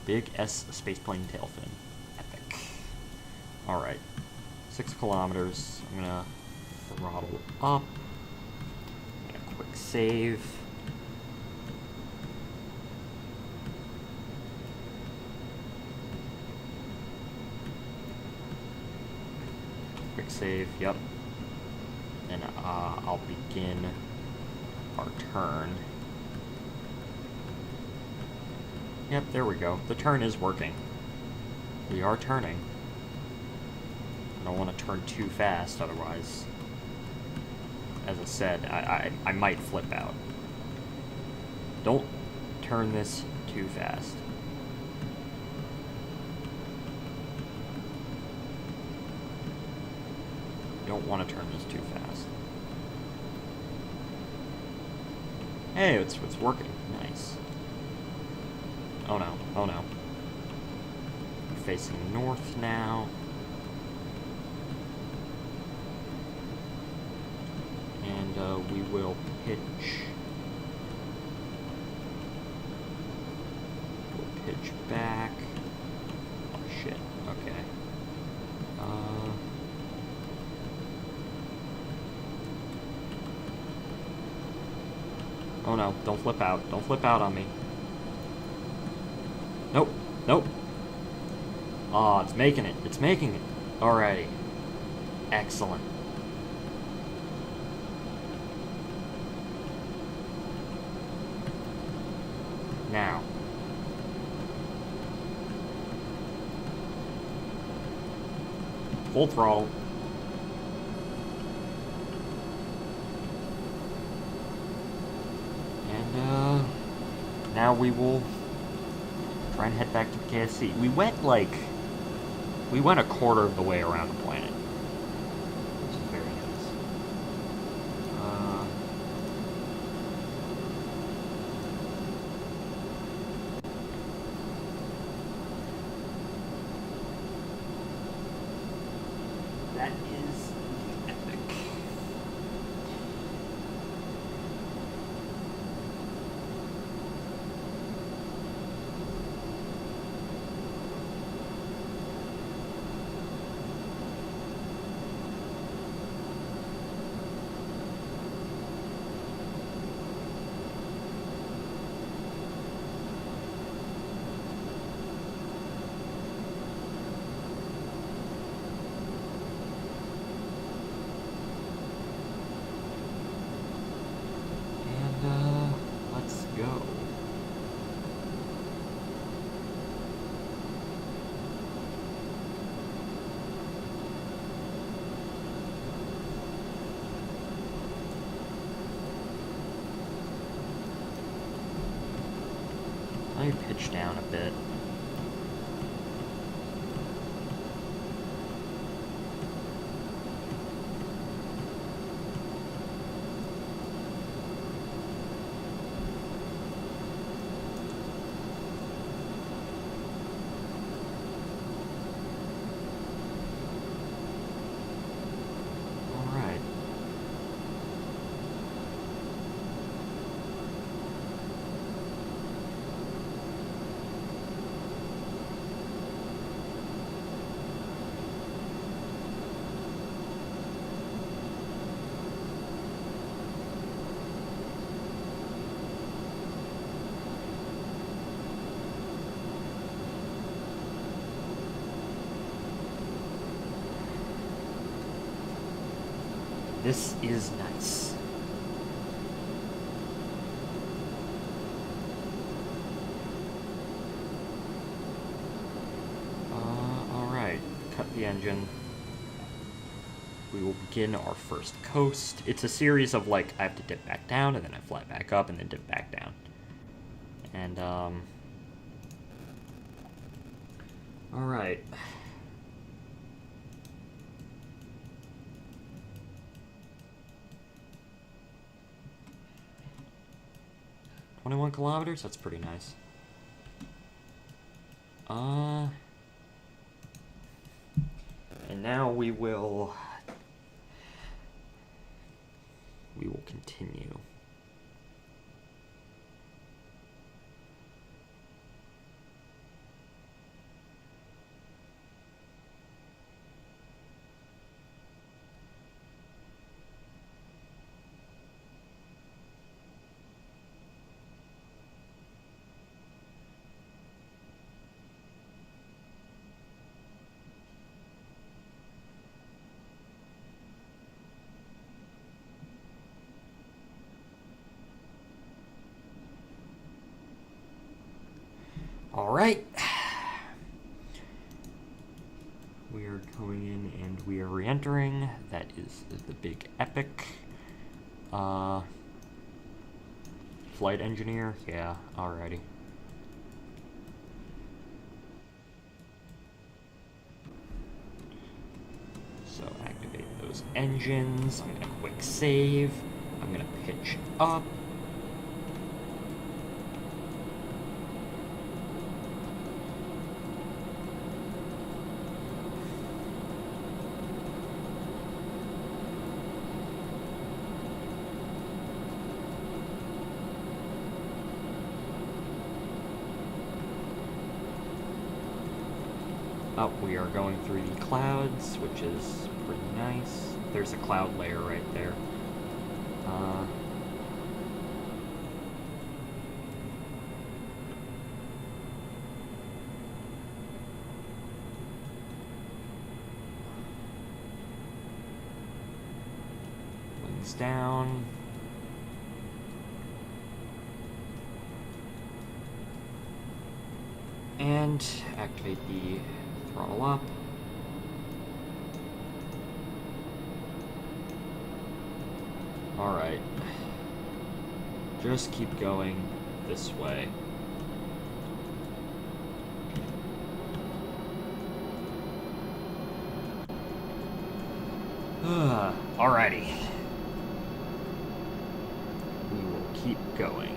Big S spaceplane tailfin. Epic. Alright. 6 kilometers. I'm gonna throttle up. And a quick save. Quick save, yep. And I'll begin our turn. Yep, there we go. The turn is working. We are turning. I don't want to turn too fast, otherwise, as I said, I might flip out. Don't turn this too fast. Don't want to turn this too fast. Hey, it's working. Nice. Oh no, oh no. We're facing north now. And we will pitch. We'll pitch back. Oh shit, okay. Oh no, don't flip out. Don't flip out on me. Nope, nope. Oh, it's making it. It's making it. Alrighty. Excellent. Now. Full throttle. And, now we will try and head back to the KSC. We went a quarter of the way around the planet, which is very nice. That is epic. Let's go. Let me pitch down a bit. This is nice. Alright. Cut the engine. We will begin our first coast. It's a series of, like, I have to dip back down, and then I fly back up, and then dip back down. And, alright. 21 kilometers? That's pretty nice. And now we will continue. Alright. We are going in and we are re-entering. That is the big epic. Flight engineer? Yeah, alrighty. So activate those engines. I'm gonna quick save. I'm gonna pitch up. Oh, we are going through the clouds, which is pretty nice. There's a cloud layer right there. Wings down. And activate the throttle up. Alright. Just keep going this way. Alrighty. We will keep going.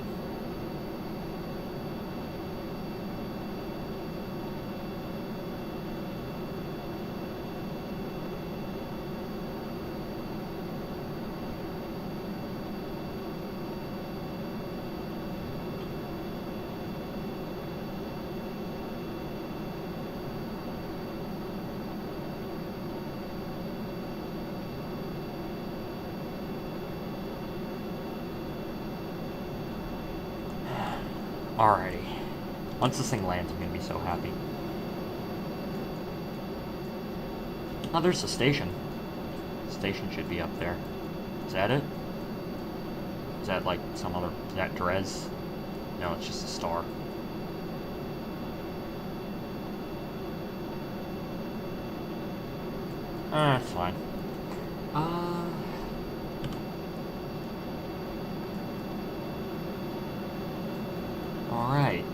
Alrighty. Once this thing lands, I'm gonna be so happy. Oh, there's a station. The station should be up there. Is that it? Is that like some other... Is that Drez? No, it's just a star. It's fine. Alright.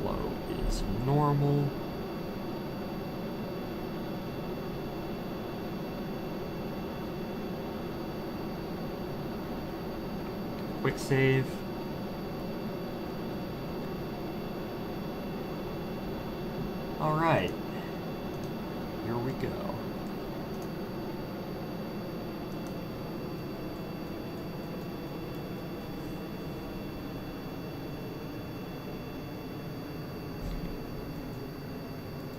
Flow is normal. Quick save. Alright. Here we go.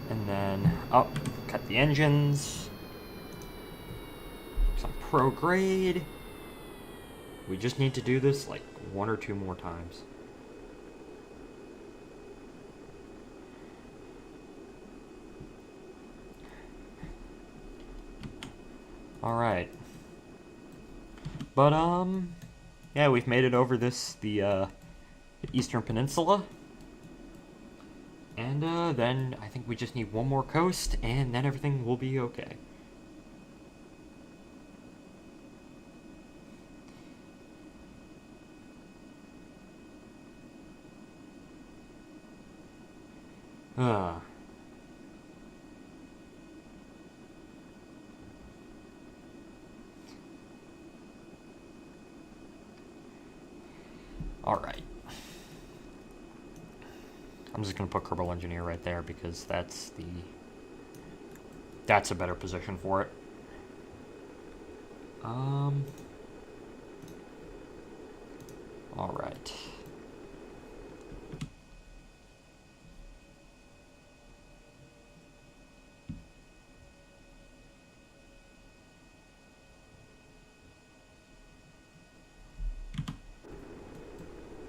And then up, cut the engines. Some pro grade. We just need to do this like 1 or 2 more times. Alright. But, yeah, we've made it over the Eastern Peninsula. And, then I think we just need 1 more coast, and then everything will be okay. Alright. I'm just gonna put Kerbal Engineer right there because that's a better position for it. Alright.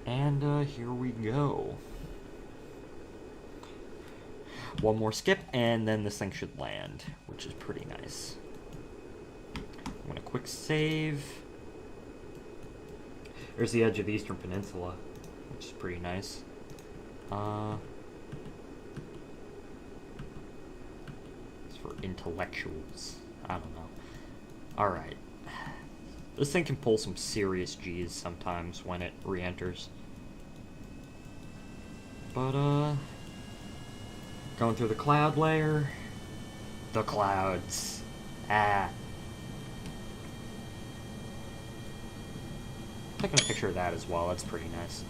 And here we go. One more skip, and then this thing should land, which is pretty nice. I'm gonna quick save. There's the edge of the Eastern Peninsula, which is pretty nice. It's for intellectuals. I don't know. Alright. This thing can pull some serious G's sometimes when it re-enters. But, going through the cloud layer. The clouds. Taking a picture of that as well, that's pretty nice.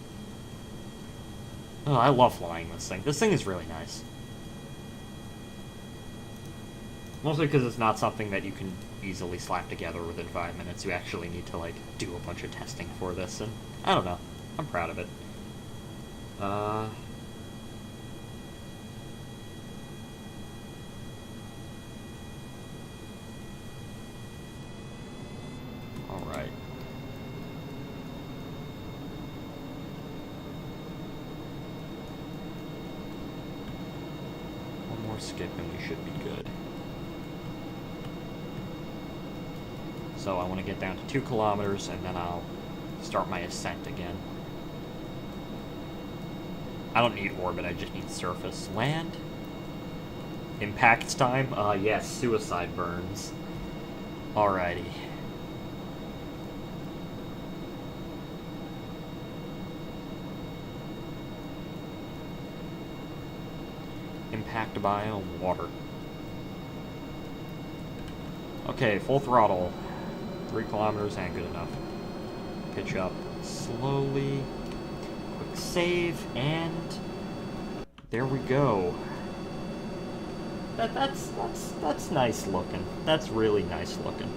Oh, I love flying this thing. This thing is really nice. Mostly because it's not something that you can easily slap together within 5 minutes. You actually need to, like, do a bunch of testing for this, and I don't know. I'm proud of it. Alright. One more skip and we should be good. So I want to get down to 2 kilometers and then I'll start my ascent again. I don't need orbit, I just need surface. Land? Impact time? Yes, suicide burns. Alrighty. Impact biome, water. Okay, full throttle. 3 kilometers ain't good enough. Pitch up slowly. Quick save, and there we go. That's nice looking. That's really nice looking.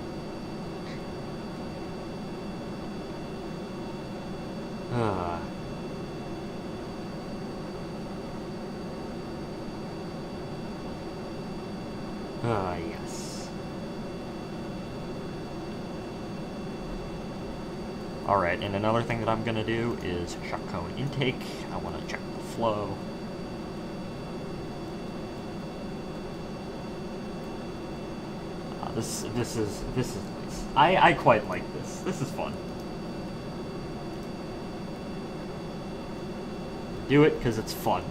Yes. Alright, and another thing that I'm going to do is shock cone intake. I want to check the flow. This is nice. I quite like this. This is fun. Do it because it's fun.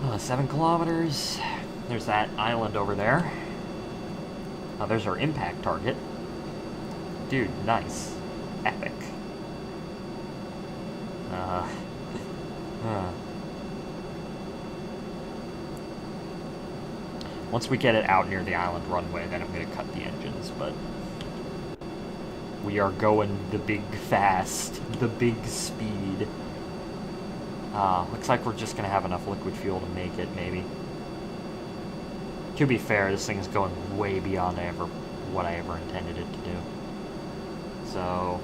Uh, 7 kilometers. There's that island over there. There's our impact target. Dude, nice. Epic. Once we get it out near the island runway, then I'm going to cut the engines, but we are going the big fast, the big speed. Looks like we're just going to have enough liquid fuel to make it, maybe. To be fair, this thing is going way beyond what I ever intended it to do. So,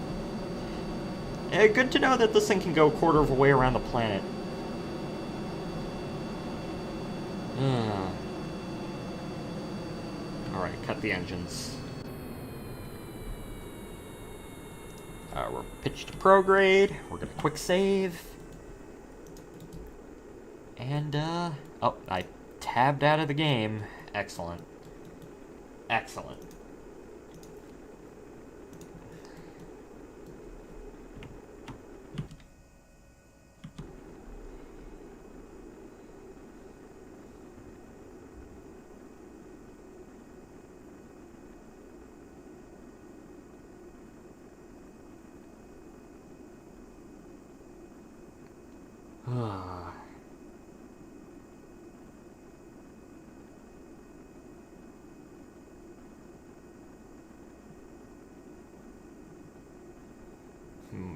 good to know that this thing can go a quarter of a way around the planet. Alright, cut the engines. We're pitched to prograde. We're going to quick save. And, oh, I tabbed out of the game. Excellent. Excellent.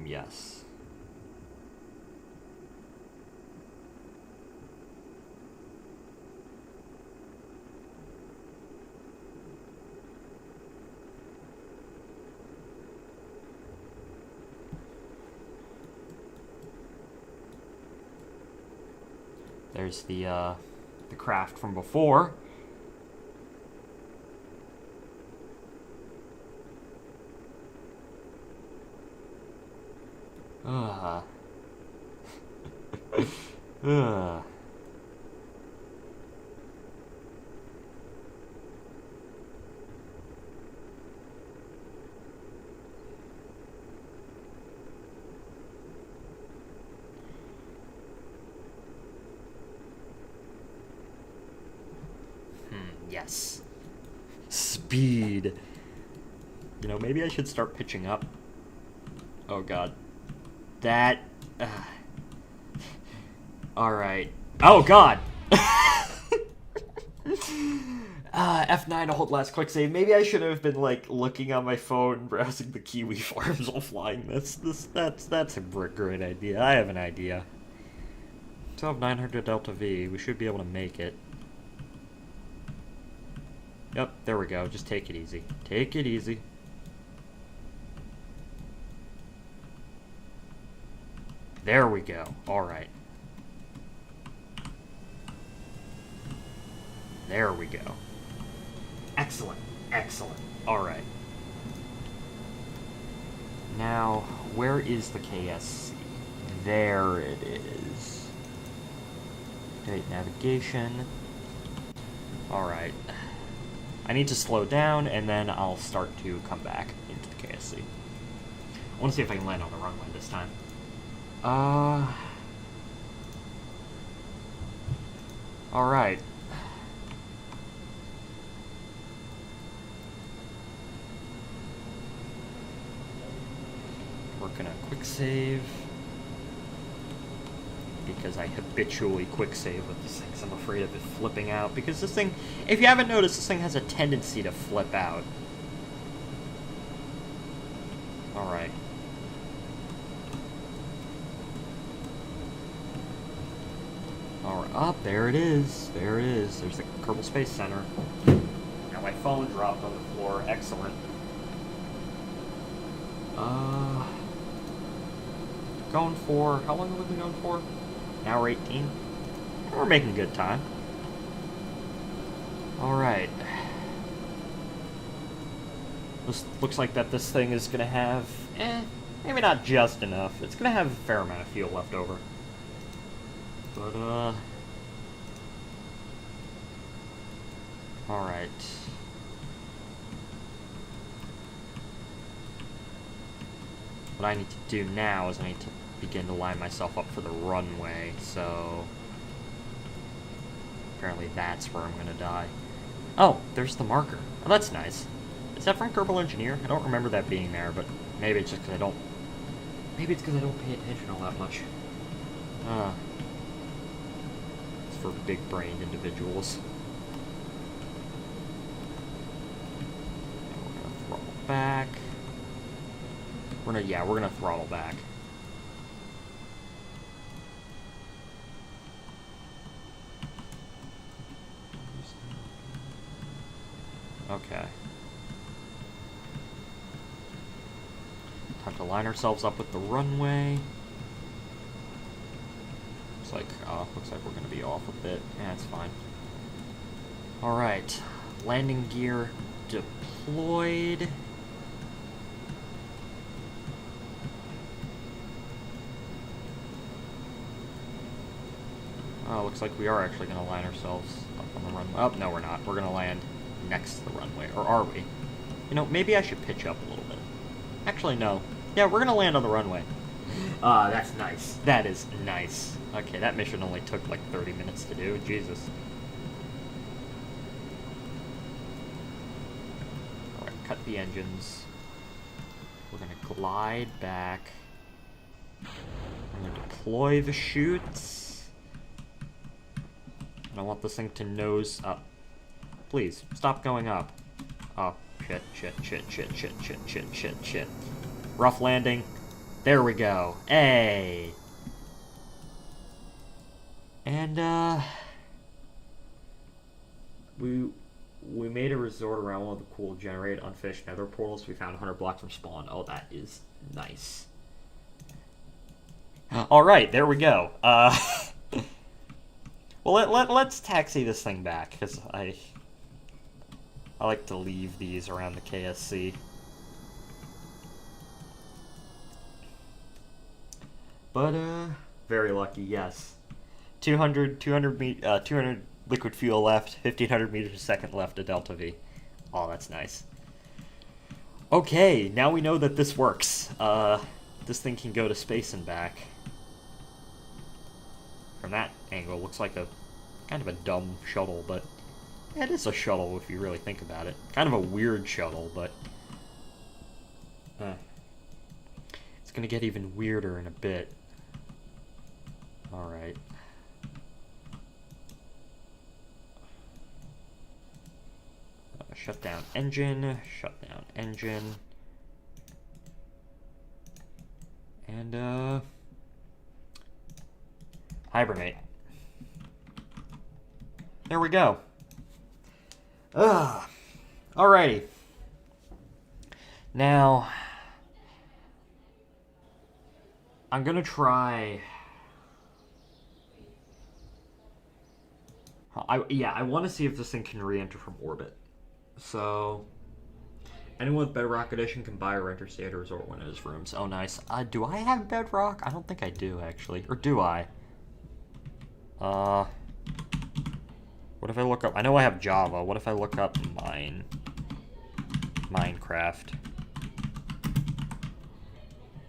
Yes. There's the craft from before. Yes. Speed. You know, maybe I should start pitching up. Oh god. That... Alright. Oh god! F9 to hold last quick save. Maybe I should have been, like, looking on my phone, browsing the Kiwi farms while flying this. That's a great idea. I have an idea. Still have 900 Delta V. We should be able to make it. Yep, there we go. Just take it easy. Take it easy. There we go. Alright. There we go. Excellent. Excellent. Alright. Now, where is the KSC? There it is. Great navigation. Alright. I need to slow down, and then I'll start to come back into the KSC. I want to see if I can land on the runway this time. Alright. We're gonna quick save. Because I habitually quick save with these things. I'm afraid of it flipping out. Because this thing, if you haven't noticed, this thing has a tendency to flip out. Alright. Alright, oh, there it is. There it is. There's the Kerbal Space Center. Now my phone dropped on the floor. Excellent. Going for, how long have we been going for? An hour 18. We're making good time. Alright. This looks like that this thing is gonna have, maybe not just enough. It's gonna have a fair amount of fuel left over. But, alright. What I need to do now is I need to begin to line myself up for the runway, so apparently that's where I'm gonna die. Oh, there's the marker. Oh, that's nice. Is that from Kerbal Engineer? I don't remember that being there, but maybe it's just because I don't... Maybe it's because I don't pay attention all that much. It's for big-brained individuals. We're gonna throttle back. We're gonna throttle back. Okay. Time to line ourselves up with the runway. Looks like we're gonna be off a bit. Yeah, it's fine. Alright. Landing gear deployed. Oh, looks like we are actually going to line ourselves up on the runway. Oh, no, we're not. We're going to land next to the runway. Or are we? You know, maybe I should pitch up a little bit. Actually, no. Yeah, we're going to land on the runway. That's nice. That is nice. Okay, that mission only took like 30 minutes to do. Jesus. Alright, cut the engines. We're going to glide back. I'm going to deploy the chutes. And I want this thing to nose up. Please, stop going up. Oh, shit. Rough landing. There we go. Hey. And, we made a resort around one of the cool generated unfinished nether portals. We found 100 blocks from spawn. Oh, that is nice. Alright, there we go. Well, let's taxi this thing back, because I like to leave these around the KSC. But, very lucky, yes. 200 liquid fuel left, 1500 meters a second left to Delta V. Oh, that's nice. Okay, now we know that this works. This thing can go to space and back. From that angle, looks like a kind of a dumb shuttle, but it is a shuttle if you really think about it. Kind of a weird shuttle, but it's gonna get even weirder in a bit. Alright. Shut down engine, and hibernate. There we go. Alrighty. Now, I'm gonna try. I want to see if this thing can re-enter from orbit. So, anyone with Bedrock Edition can buy or enter State or Resort when it is rooms. Oh, nice. Do I have Bedrock? I don't think I do, actually. Or do I? What if I look up... I know I have Java. What if I look up Minecraft?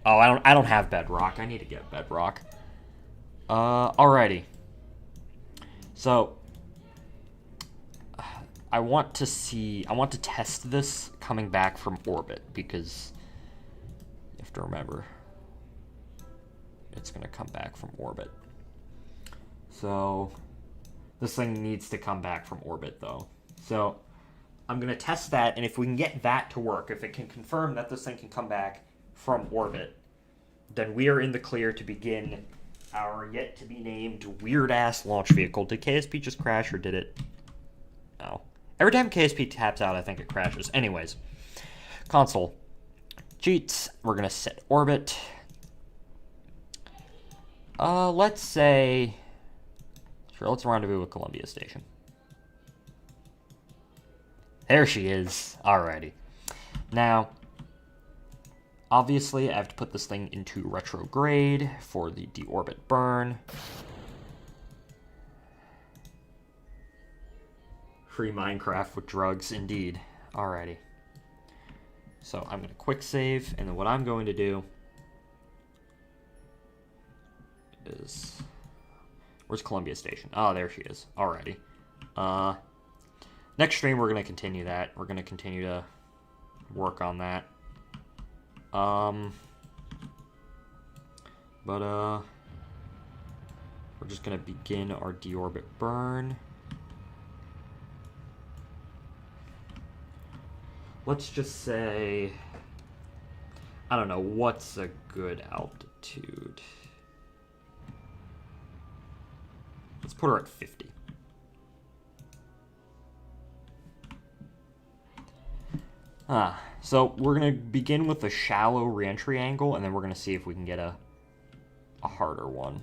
Oh, I don't have Bedrock. I need to get Bedrock. Alrighty. So, I want to test this coming back from orbit, because you have to remember, it's going to come back from orbit. So, this thing needs to come back from orbit, though. So, I'm going to test that, and if we can get that to work, if it can confirm that this thing can come back from orbit, then we are in the clear to begin our yet-to-be-named weird-ass launch vehicle. Did KSP just crash, or did it? No. Every time KSP taps out, I think it crashes. Anyways, console. Cheats. We're going to set orbit. Let's say... Sure, let's rendezvous with Columbia Station. There she is. Alrighty. Now, obviously, I have to put this thing into retrograde for the Deorbit Burn. Free Minecraft with drugs, indeed. Alrighty. So I'm going to quick save, and then what I'm going to do is... Where's Columbia Station? Oh, there she is. Alrighty. Next stream, we're going to continue that. We're going to continue to work on that. We're just going to begin our Deorbit Burn. Let's just say, I don't know, what's a good altitude? Let's put her at 50. So we're going to begin with a shallow reentry angle, and then we're going to see if we can get a harder one.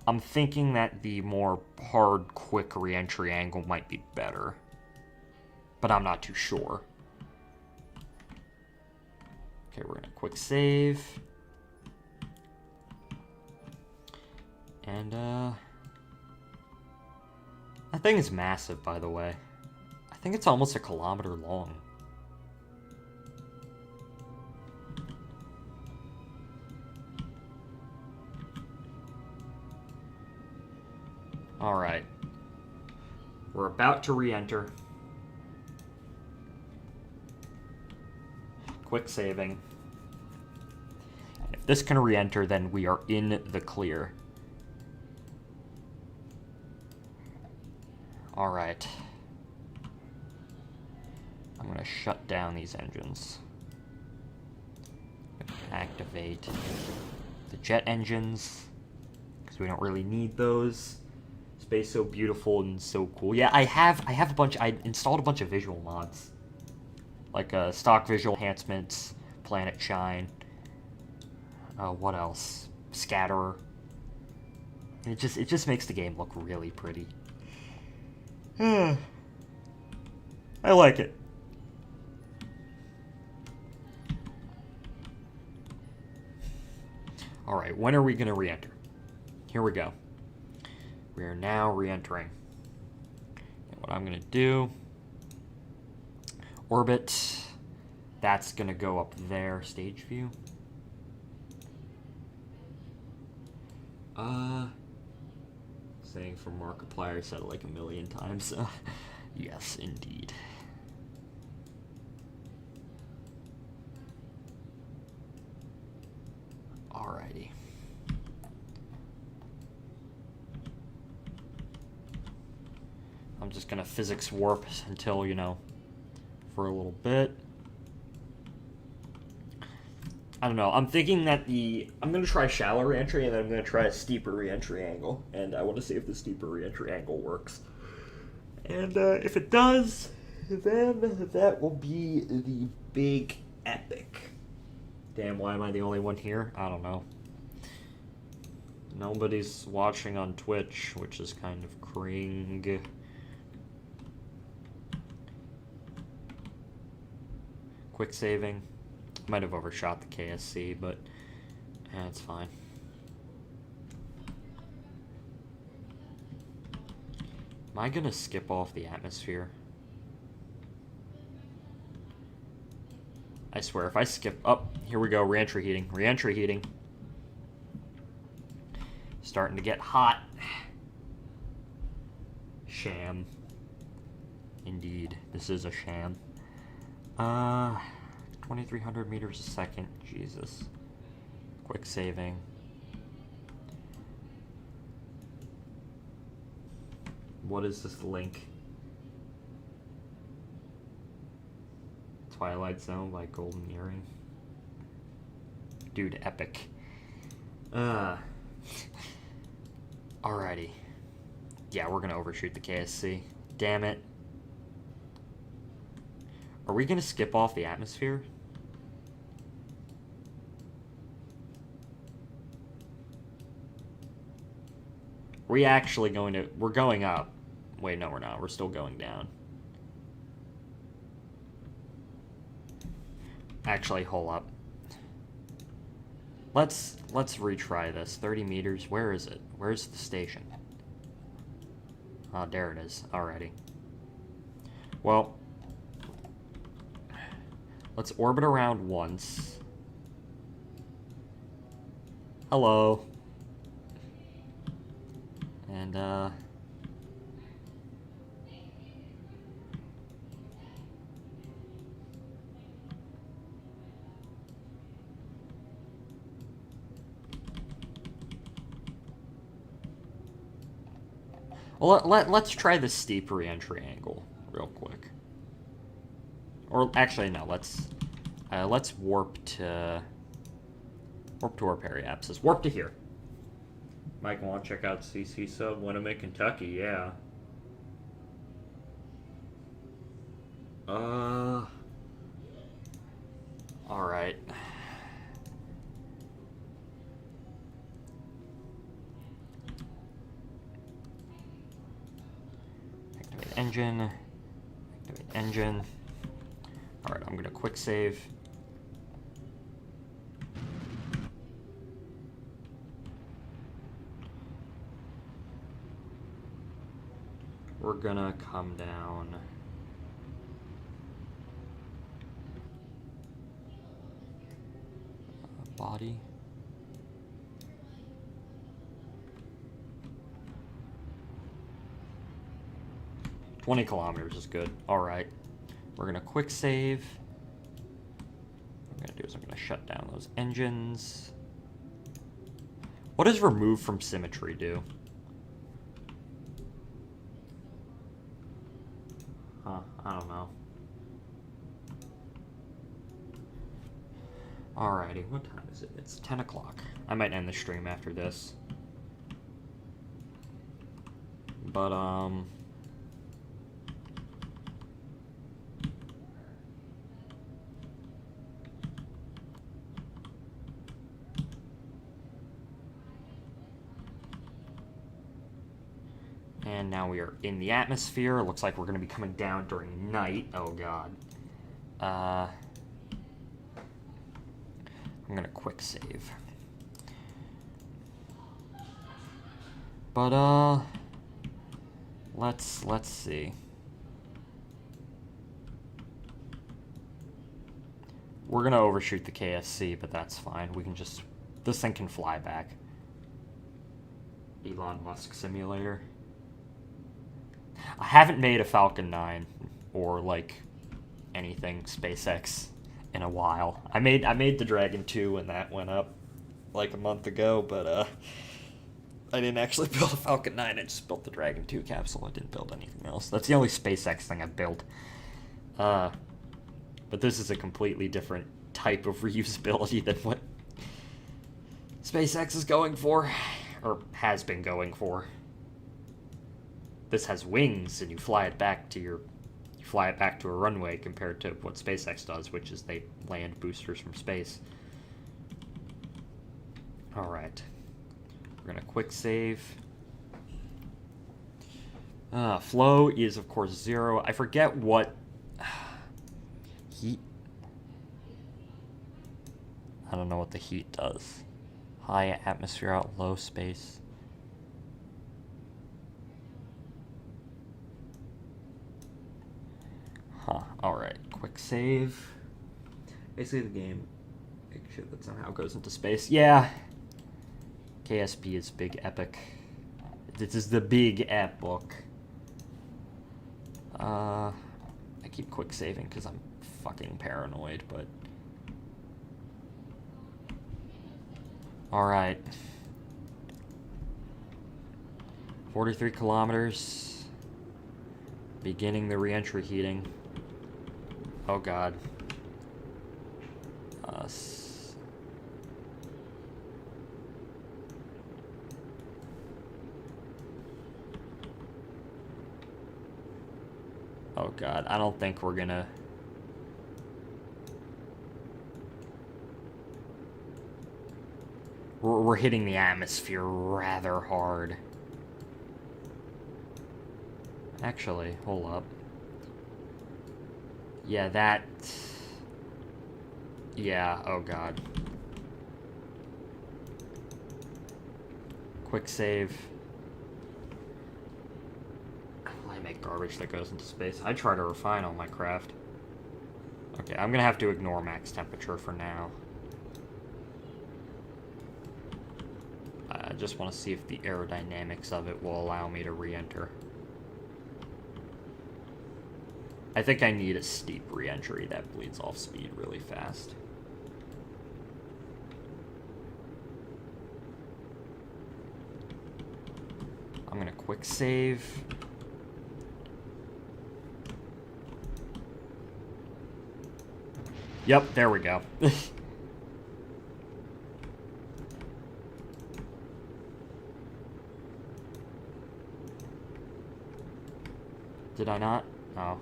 I'm thinking that the more hard, quick reentry angle might be better, but I'm not too sure. Okay, we're going to quick save. And, that thing is massive, by the way. I think it's almost 1 kilometer long. Alright. We're about to re-enter. Quick saving. If this can re-enter, then we are in the clear. Alright. I'm going to shut down these engines. activate the jet engines, because we don't really need those. Space so beautiful and so cool. Yeah, I installed a bunch of visual mods. Like stock visual enhancements, planet shine. What else? Scatterer. It just makes the game look really pretty. I like it. Alright, when are we going to re-enter? Here we go. We are now re-entering. And what I'm going to do... Orbit. That's going to go up there. Stage view. Saying from Markiplier, I said it like a million times. Yes, indeed. Alrighty. I'm just gonna physics warp until, you know, for a little bit. I don't know. I'm thinking that I'm going to try shallow reentry, and then I'm going to try a steeper reentry angle. And I want to see if the steeper reentry angle works. And if it does, then that will be the big epic. Damn, why am I the only one here? I don't know. Nobody's watching on Twitch, which is kind of cring. Quick saving. Might have overshot the KSC, but it's fine. Am I gonna skip off the atmosphere? I swear, if I skip... Oh, here we go, reentry heating. Reentry heating. Starting to get hot. Sham. Indeed, this is a sham. 2,300 meters a second. Jesus. Quick saving. What is this link? Twilight Zone by Golden Earring. Dude, epic. Alrighty. Yeah, we're gonna overshoot the KSC. Damn it. Are we gonna skip off the atmosphere? Are we actually going to... We're going up. Wait, no, we're not. We're still going down. Actually, hold up. Let's retry this. 30 meters. Where is it? Where's the station? Oh, there it is. Alrighty. Well, let's orbit around once. Hello. And, well, let's try the steep re-entry angle real quick. Or actually, no. Let's warp to our periapsis. Warp to here. Mike, want to check out CC Sub, Winnipeg, Kentucky? Yeah. All right. Activate engine. Activate engine. All right, I'm gonna quick save. We're gonna come down. Body. $20 kilometers is good. All right. We're gonna quick save. What I'm gonna do is I'm gonna shut down those engines. What does remove from symmetry do? Huh, I don't know. Alrighty, what time is it? It's 10 o'clock. I might end the stream after this. But, and now we are in the atmosphere. It looks like we're going to be coming down during night. Oh, God. I'm going to quick save. But, let's see. We're going to overshoot the KSC, but that's fine. We can just... This thing can fly back. Elon Musk simulator. I haven't made a Falcon 9 or, like, anything SpaceX in a while. I made the Dragon 2 when that went up, like, a month ago, but, I didn't actually build a Falcon 9. I just built the Dragon 2 capsule. I didn't build anything else. That's the only SpaceX thing I've built. But this is a completely different type of reusability than what SpaceX is going for, or has been going for. This has wings, and you fly it back to a runway compared to what SpaceX does, which is they land boosters from space. All right. We're gonna quick save. Flow is, of course, 0. I forget what... Heat? I don't know what the heat does. High atmosphere out, low space. Huh, alright. Quick save. Basically the game... Big shit that somehow goes into space. Yeah! KSP is big epic. This is the big epic. I keep quick saving because I'm fucking paranoid, but... Alright. 43 kilometers. Beginning the reentry heating. Oh god. Oh god, I don't think we're gonna... We're hitting the atmosphere rather hard. Actually, hold up. Yeah, that... Yeah, oh god. Quick save. I make garbage that goes into space. I try to refine all my craft. Okay, I'm gonna have to ignore max temperature for now. I just want to see if the aerodynamics of it will allow me to re-enter. I think I need a steep re-entry that bleeds off speed really fast. I'm gonna quick save. Yep, there we go. Did I not? Oh.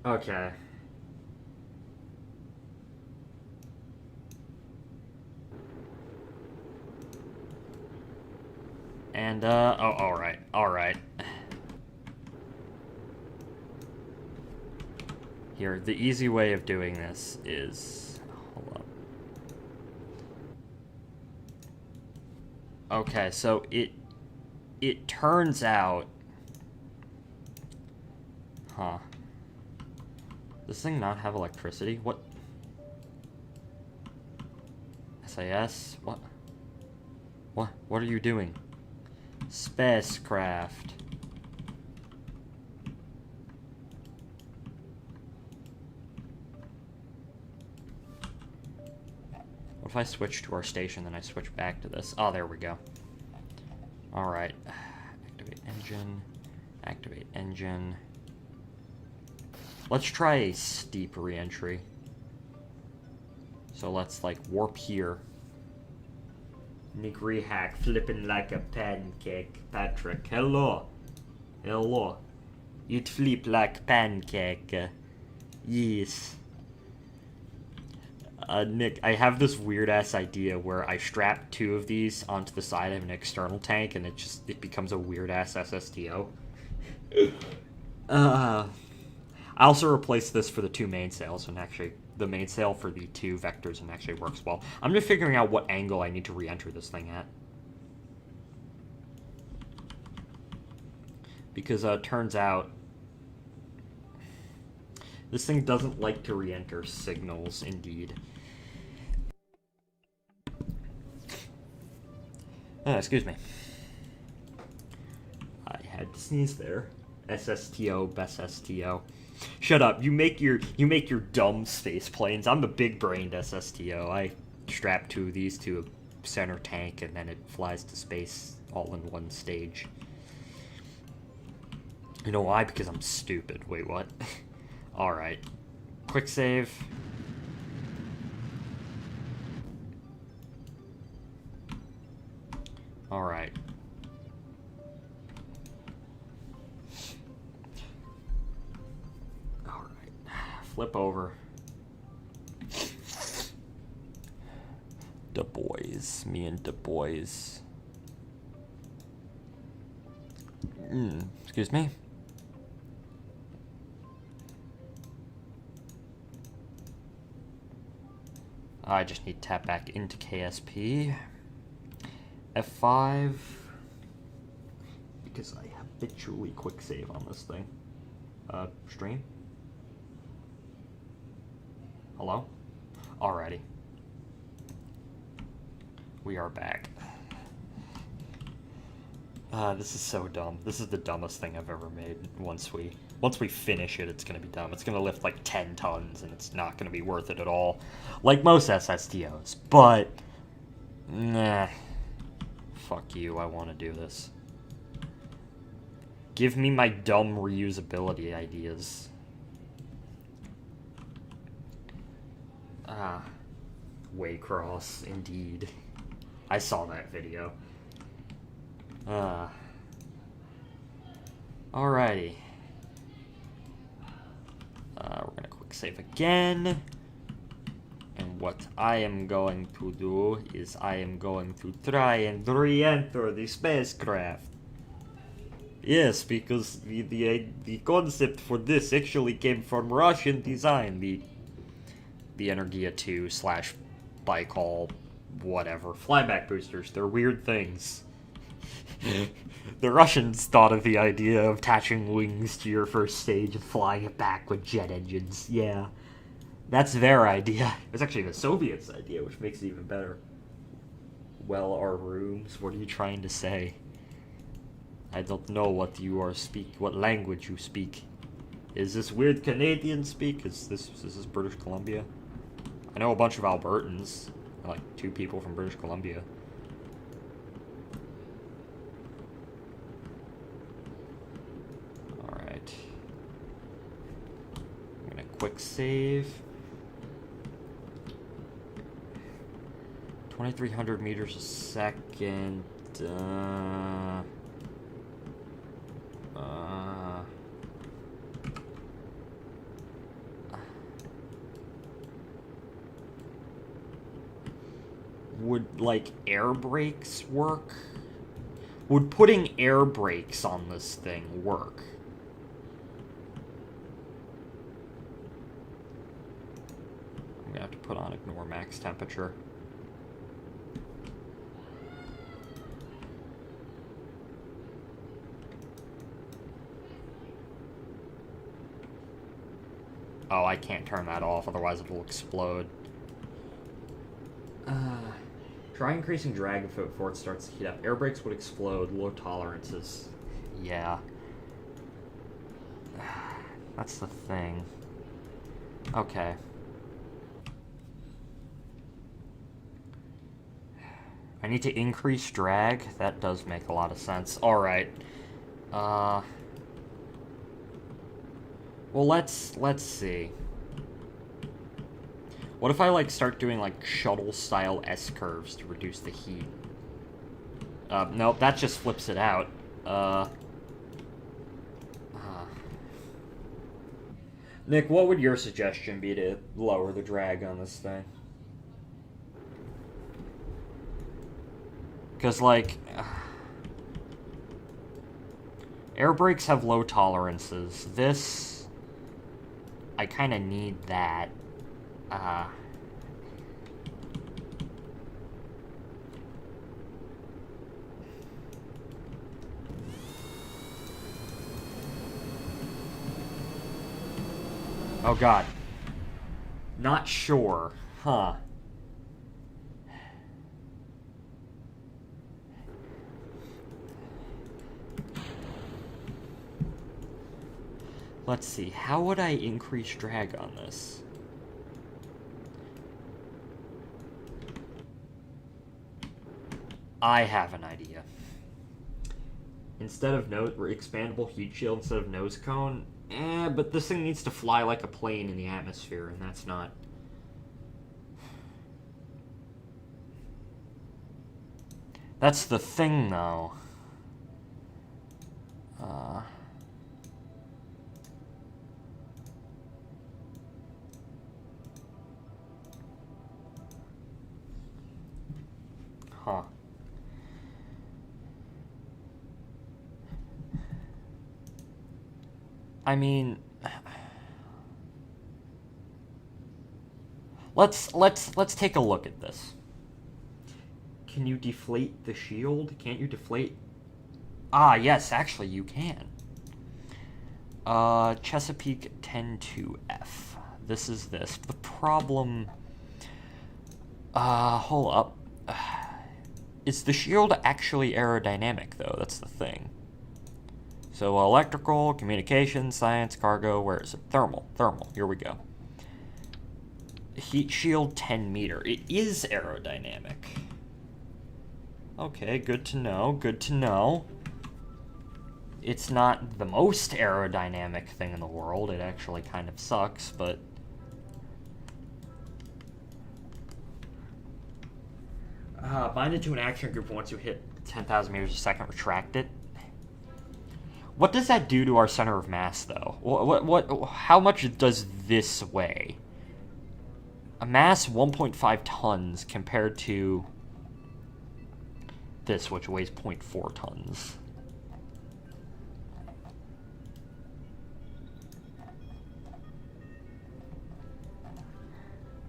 Okay. And, oh, alright, alright. Here, the easy way of doing this is... Hold up. Okay, so it turns out... Huh. Does this thing not have electricity? What? SAS? What? What are you doing? Spacecraft. What if I switch to our station, then I switch back to this? Oh, there we go. Alright. Activate engine. Activate engine. Let's try a steep reentry. So let's, like, warp here. Nick Rehack flipping like a pancake. Patrick, hello. Hello. You'd flip like pancake. Yes. Nick, I have this weird-ass idea where I strap 2 of these onto the side of an external tank, and it becomes a weird-ass SSTO. I also replaced this for the 2 mainsails, and actually, the mainsail for the 2 vectors and actually works well. I'm just figuring out what angle I need to re-enter this thing at. Because, turns out, this thing doesn't like to re-enter signals, indeed. Excuse me. I had to sneeze there. SSTO, best STO. Shut up. You make your dumb space planes. I'm the big-brained SSTO. I strap 2 of these to a center tank, and then it flies to space all in one stage. You know why? Because I'm stupid. Wait, what? Alright. Quick save. Alright. Alright. Flip over. Du Bois. Me and Du Bois. Excuse me. I just need to tap back into KSP. F5. Because I habitually quick save on this thing. Stream? Hello? Alrighty. We are back. This is so dumb. This is the dumbest thing I've ever made. Once we finish it, it's gonna be dumb. It's gonna lift like 10 tons, and it's not gonna be worth it at all. Like most SSTOs, but... Nah. Fuck you, I want to do this. Give me my dumb reusability ideas. Waycross, indeed. I saw that video. Alrighty. We're gonna quick save again. And what I am going to do is I am going to try and re-enter the spacecraft. Yes, because the concept for this actually came from Russian design. The Energia 2 / Baikal, whatever. Flyback boosters, they're weird things. The Russians thought of the idea of attaching wings to your first stage and flying it back with jet engines. Yeah. That's their idea. It's actually the Soviets' idea, which makes it even better. Well, our rooms, what are you trying to say? I don't know what what language you speak. Is this weird Canadian speak? Is this British Columbia? I know a bunch of Albertans, like 2 people from British Columbia. Alright. I'm gonna quick save. 2,300 meters a second. Would, like, air brakes work? Would putting air brakes on this thing work? I'm gonna have to put on ignore max temperature. Oh, I can't turn that off, otherwise it will explode. Try increasing drag before it starts to heat up. Air brakes would explode. Low tolerances. Yeah. That's the thing. Okay. I need to increase drag? That does make a lot of sense. Alright. Well, let's see. What if I, like, start doing, like, shuttle-style S-curves to reduce the heat? Nope, that just flips it out. Nick, what would your suggestion be to lower the drag on this thing? Because, like, air brakes have low tolerances. This, I kind of need that. Oh god. Not sure. Huh. Let's see. How would I increase drag on this? I have an idea. Instead of expandable heat shield instead of nose cone, but this thing needs to fly like a plane in the atmosphere, and that's not... That's the thing, though. Huh. I mean, let's take a look at this. Can you deflate the shield? Can't you deflate? Ah, yes, actually you can. Chesapeake 10-2F. This is this. The problem... hold up. Is the shield actually aerodynamic, though? That's the thing. So, electrical, communication, science, cargo, where is it? Thermal. Here we go. Heat shield 10 meter. It is aerodynamic. Okay, good to know. It's not the most aerodynamic thing in the world. It actually kind of sucks, but... bind it to an action group once you hit 10,000 meters a second, retract it. What does that do to our center of mass, though? How much does this weigh? A mass 1.5 tons compared to this, which weighs 0.4 tons.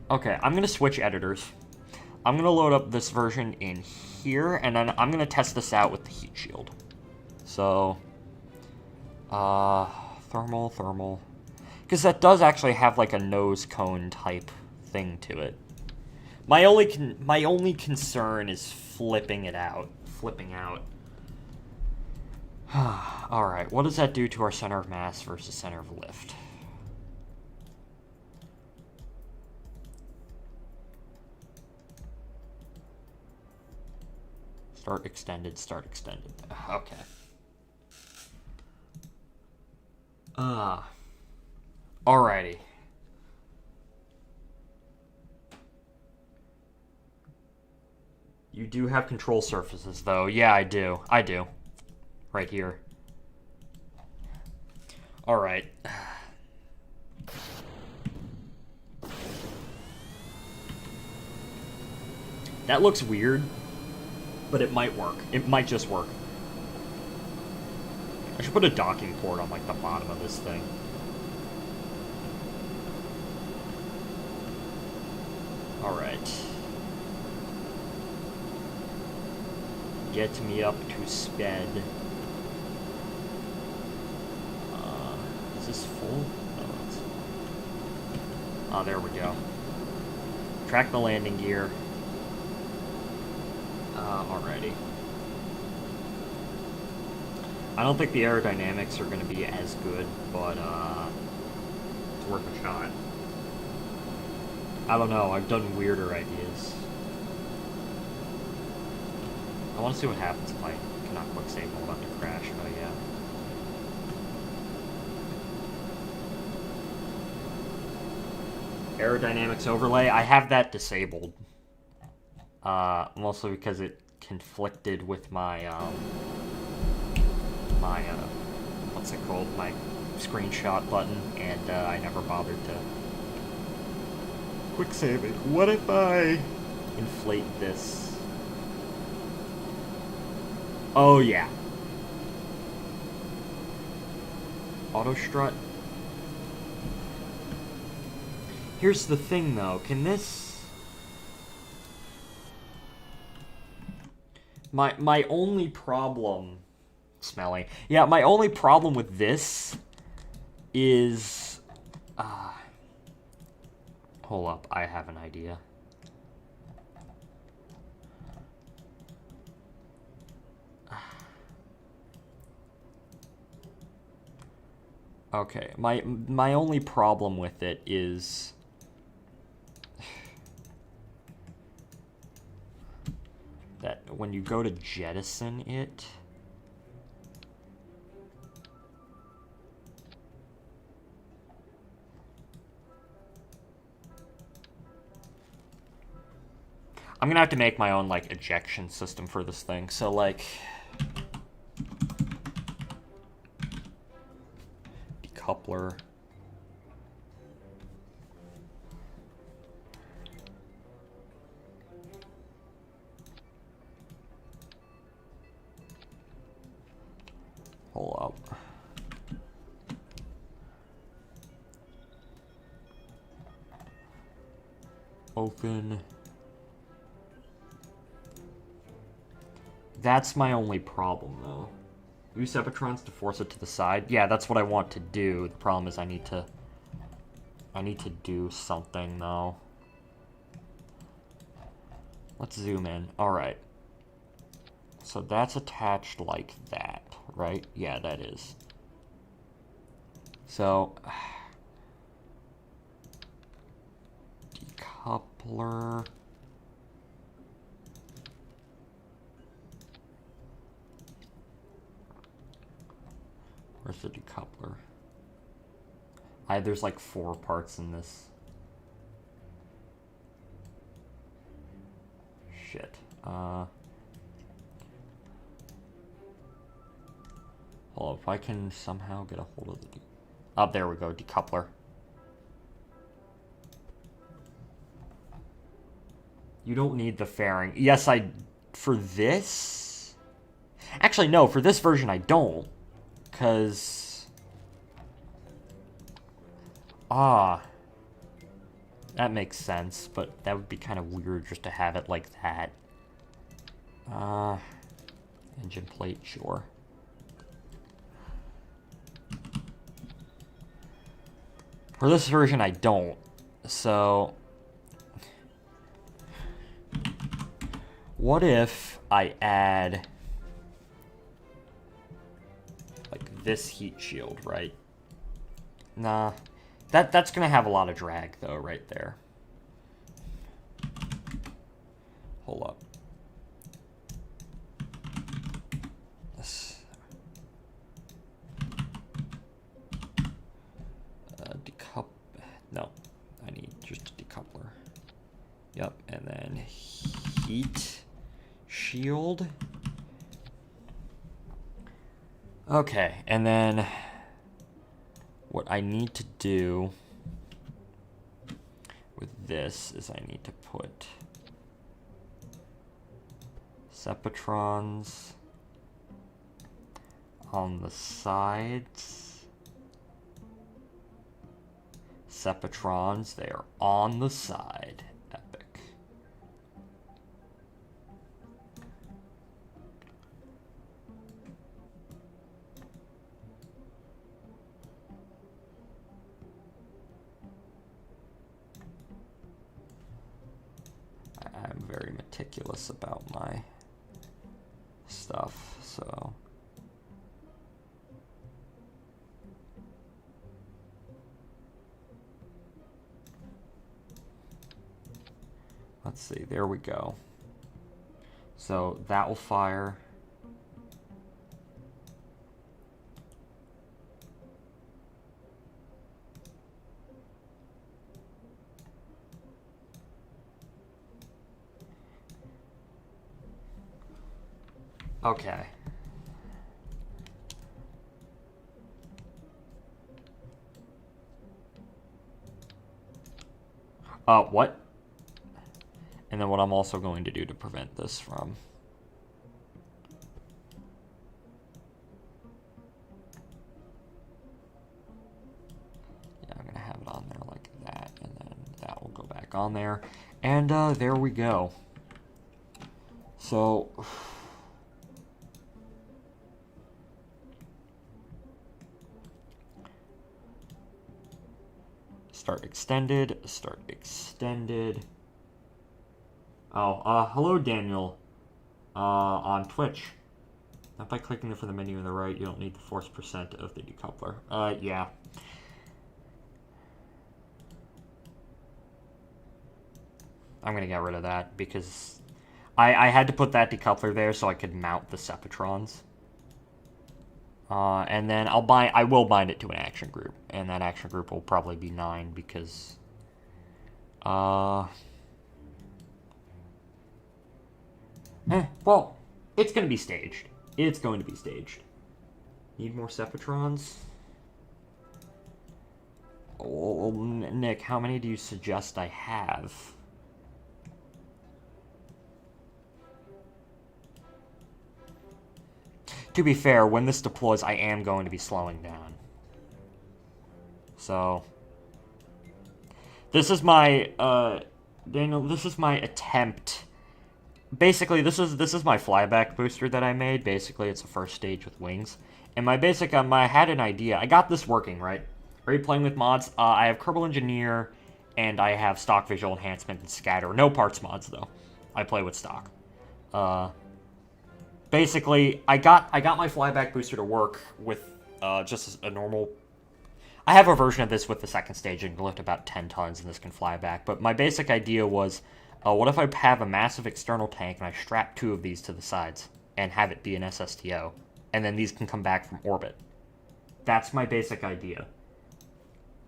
Okay, I'm gonna switch editors. I'm gonna load up this version in here, and then I'm gonna test this out with the heat shield. So, thermal. Because that does actually have like a nose cone type thing to it. My only concern is flipping out. Alright, what does that do to our center of mass versus center of lift? Start extended. Okay. Alrighty. You do have control surfaces, though. Yeah, I do. Right here. Alright. That looks weird, but it might work. It might just work. I should put a docking port on, like, the bottom of this thing. Alright. Get me up to sped. Is this full? Oh, there we go. Track the landing gear. Alrighty. I don't think the aerodynamics are going to be as good, but it's worth a shot. I don't know, I've done weirder ideas. I want to see what happens if I cannot quick save while about to crash, but yeah. Aerodynamics overlay. I have that disabled. Mostly because it conflicted with my, what's it called? My screenshot button, and I never bothered to quick save it. What if I inflate this? Oh, yeah. Auto strut. Here's the thing, though. Can this... My only problem... Smelly. Yeah, my only problem with this is... hold up, I have an idea. Okay, my only problem with it is that when you go to jettison it, I'm gonna have to make my own, like, ejection system for this thing. So, like, decoupler. Hold up. Open. That's my only problem, though. Use Sepatrons to force it to the side. Yeah, that's what I want to do. The problem is I need to do something, though. Let's zoom in. Alright. So that's attached like that, right? Yeah, that is. So... decoupler... Where's the decoupler? There's like 4 parts in this. Shit. Hold on, if I can somehow get a hold of the... Oh, there we go, decoupler. You don't need the fairing. Yes, for this... Actually, no, for this version I don't. Because... that makes sense, but that would be kind of weird just to have it like that. Engine plate, sure. For this version, I don't. So... what if I add... like this heat shield, right? Nah. That's gonna have a lot of drag, though, right there. Hold up. This... no. I need just a decoupler. Yep, and then heat shield. Okay, and then what I need to do with this is I need to put Sepatrons on the sides. Sepatrons, they are on the side. Epic. I'm very meticulous about my stuff, so... let's see, there we go. So that will fire. Okay. What? And then what I'm also going to do to prevent this from... Yeah, I'm going to have it on there like that, and then that will go back on there. And, there we go. So... Start extended, start extended. Oh, hello Daniel, on Twitch. Not by clicking it for the menu on the right, you don't need the force percent of the decoupler. Yeah. I'm gonna get rid of that because I had to put that decoupler there so I could mount the Sephitrons. And then I will bind it to an action group, and that action group will probably be 9 because, well, it's going to be staged. It's going to be staged. Need more Sephitrons? Oh, Nick, how many do you suggest I have? To be fair, when this deploys, I am going to be slowing down. So, this is my, Daniel, this is my attempt. Basically, this is my flyback booster that I made. Basically, it's the first stage with wings. And my basic, I had an idea. I got this working, right? Are you playing with mods? I have Kerbal Engineer, and I have Stock Visual Enhancement and Scatter. No parts mods, though. I play with stock. Basically, I got my flyback booster to work with just a normal... I have a version of this with the second stage and can lift about 10 tons and this can fly back. But my basic idea was, what if I have a massive external tank and I strap 2 of these to the sides and have it be an SSTO, and then these can come back from orbit. That's my basic idea.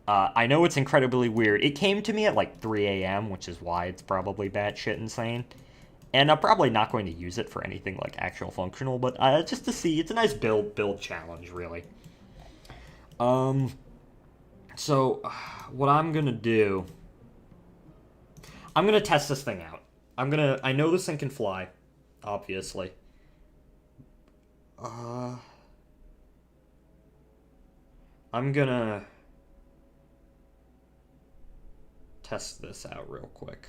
I know it's incredibly weird. It came to me at like 3 a.m., which is why it's probably batshit insane. And I'm probably not going to use it for anything like actual functional, but just to see, it's a nice build challenge, really. So what I'm gonna do, I'm gonna test this thing out. I know this thing can fly, obviously. I'm gonna test this out real quick.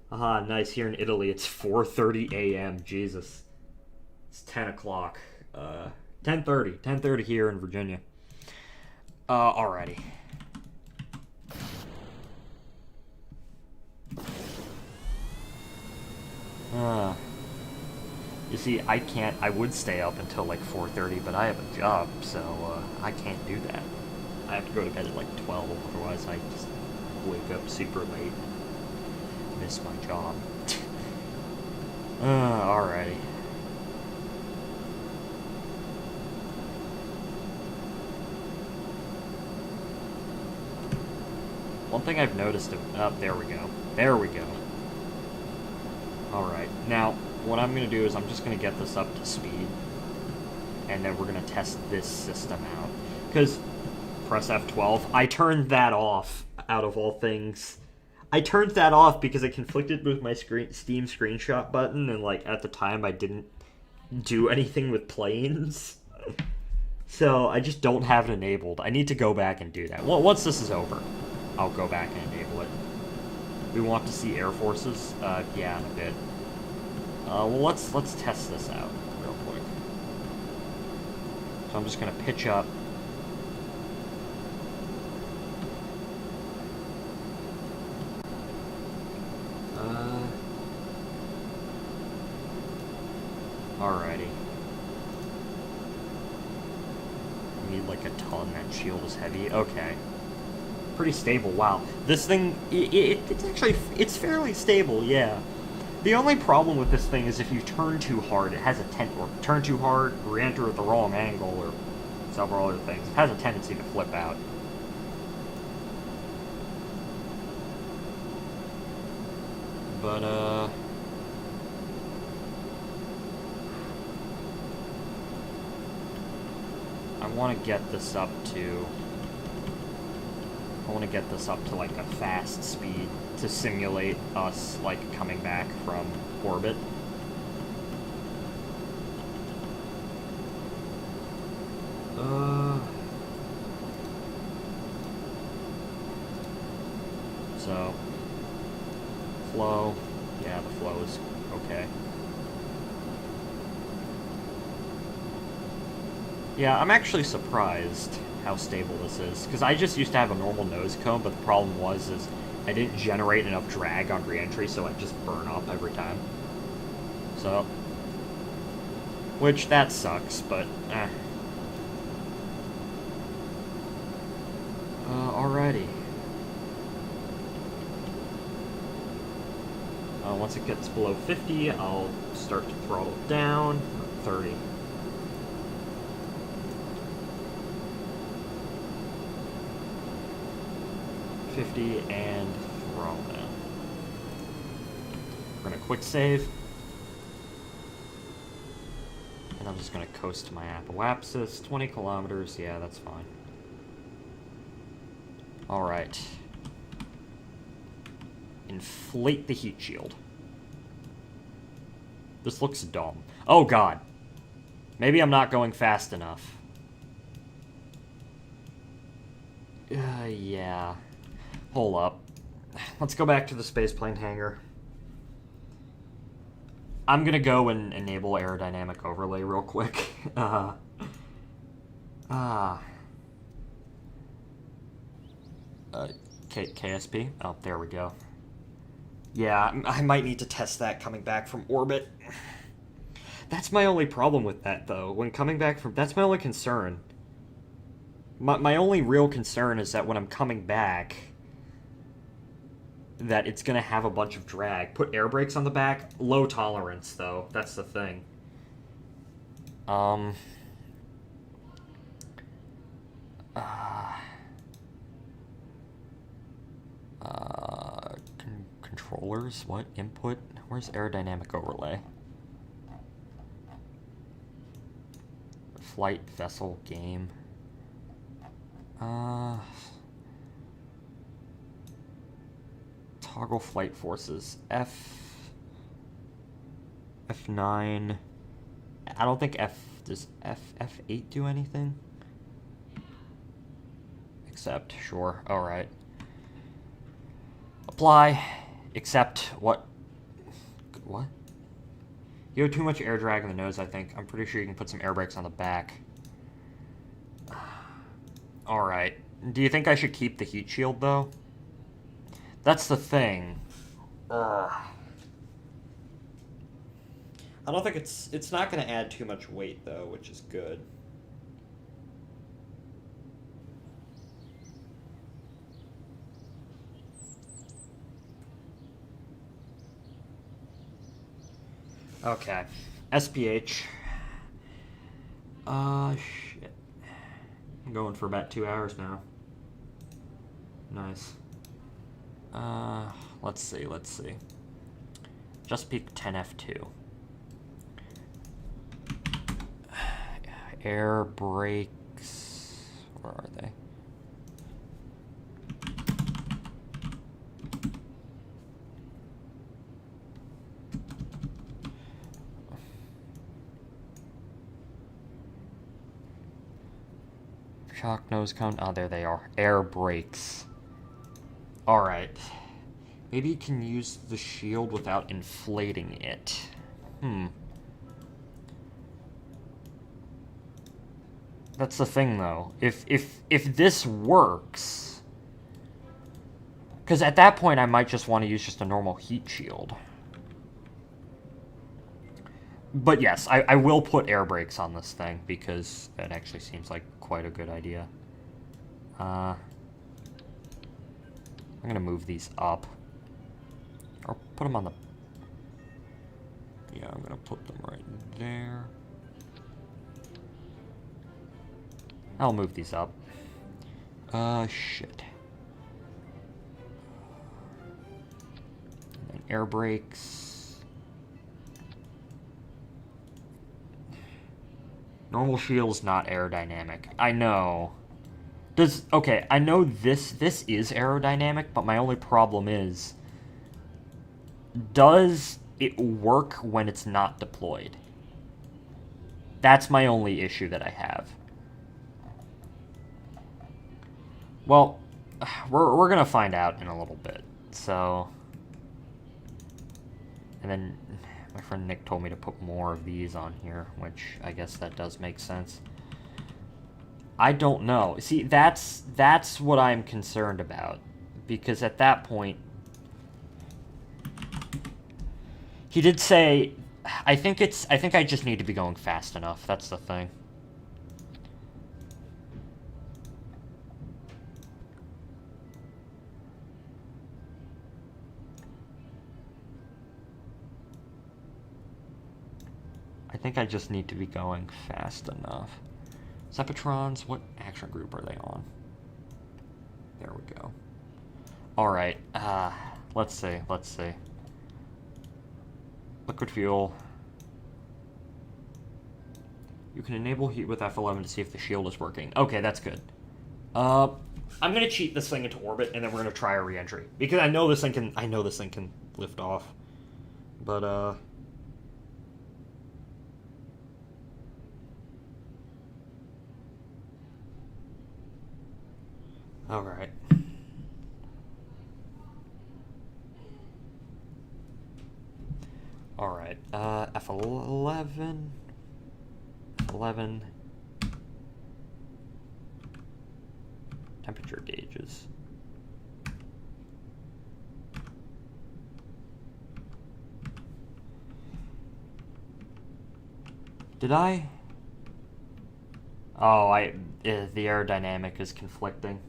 Aha, nice. Here in Italy, it's 4:30 a.m. Jesus. It's 10 o'clock. 10:30. 10:30 here in Virginia. Alrighty. You see, I would stay up until like 4:30, but I have a job, so I can't do that. I have to go to bed at like 12, otherwise I just wake up super late. Miss my job. Alrighty. One thing I've noticed, there we go. There we go. Alright, now, what I'm going to do is I'm just going to get this up to speed, and then we're going to test this system out. Because, press F12, I turned that off, out of all things. I turned that off because it conflicted with my Steam screenshot button, and, like, at the time I didn't do anything with planes. So, I just don't have it enabled. I need to go back and do that. Well, once this is over, I'll go back and enable it. We want to see Air Forces? Yeah, in a bit. Well, let's test this out real quick. So I'm just going to pitch up. Alrighty. We need like a ton. That shield is heavy. Okay. Pretty stable. Wow. This thing, it's actually, it's fairly stable, yeah. The only problem with this thing is if you turn too hard, it has a or turn too hard, re-enter at the wrong angle, or several other things. It has a tendency to flip out. But, I want to get this up to... I want to get this up to, like, a fast speed to simulate us, like, coming back from orbit. So, flow, yeah, the flow is okay. Yeah, I'm actually surprised how stable this is, because I just used to have a normal nose cone, but the problem was is I didn't generate enough drag on reentry, so I'd just burn up every time. So, which that sucks, but alrighty. Once it gets below 50, I'll start to throttle down. 30. And throttle down. We're gonna quick save. And I'm just gonna coast to my apoapsis. 20 kilometers, yeah, that's fine. Alright. Inflate the heat shield. This looks dumb. Oh god. Maybe I'm not going fast enough. Yeah. Hold up. Let's go back to the spaceplane hangar. I'm gonna go and enable aerodynamic overlay real quick. KSP? Oh, there we go. Yeah, I might need to test that coming back from orbit. That's my only problem with that, though. When coming back from... That's my only concern. My only real concern is that when I'm coming back, that it's going to have a bunch of drag. Put air brakes on the back. Low tolerance, though. That's the thing. Controllers? What? Input? Where's aerodynamic overlay? Flight, vessel, game. Toggle flight forces. F9. I don't think does F8 do anything? Accept, sure. Alright. Apply. Accept. What? You have too much air drag in the nose, I think. I'm pretty sure you can put some air brakes on the back. Alright. Do you think I should keep the heat shield, though? That's the thing. I don't think it's not going to add too much weight, though, which is good. Okay. SPH. Shit. I'm going for about 2 hours now. Nice. Let's see. Just peak 10F2. Air brakes. Where are they? Shock nose cone. Oh, there they are. Air brakes. Alright. Maybe you can use the shield without inflating it. That's the thing, though. If this works... Because at that point, I might just want to use just a normal heat shield. But yes, I will put air brakes on this thing, because that actually seems like quite a good idea. I'm going to move these up. Or put them on the... Yeah, I'm going to put them right there. I'll move these up. Shit. And then air brakes. Normal shield's not aerodynamic. I know. Okay, I know this is aerodynamic, but my only problem is, does it work when it's not deployed? That's my only issue that I have. Well, we're gonna find out in a little bit. So, and then my friend Nick told me to put more of these on here, which I guess that does make sense. I don't know. See, that's what I'm concerned about, because at that point, he did say, I think I just need to be going fast enough. That's the thing. I think I just need to be going fast enough. Zepatrons, what action group are they on? There we go. Alright, let's see. Liquid fuel. You can enable heat with F11 to see if the shield is working. Okay, that's good. I'm gonna cheat this thing into orbit, and then we're gonna try a reentry. Because I know this thing can lift off. But, alright. Alright, F11. F11. Temperature gauges. Did I? Oh, the aerodynamic is conflicting.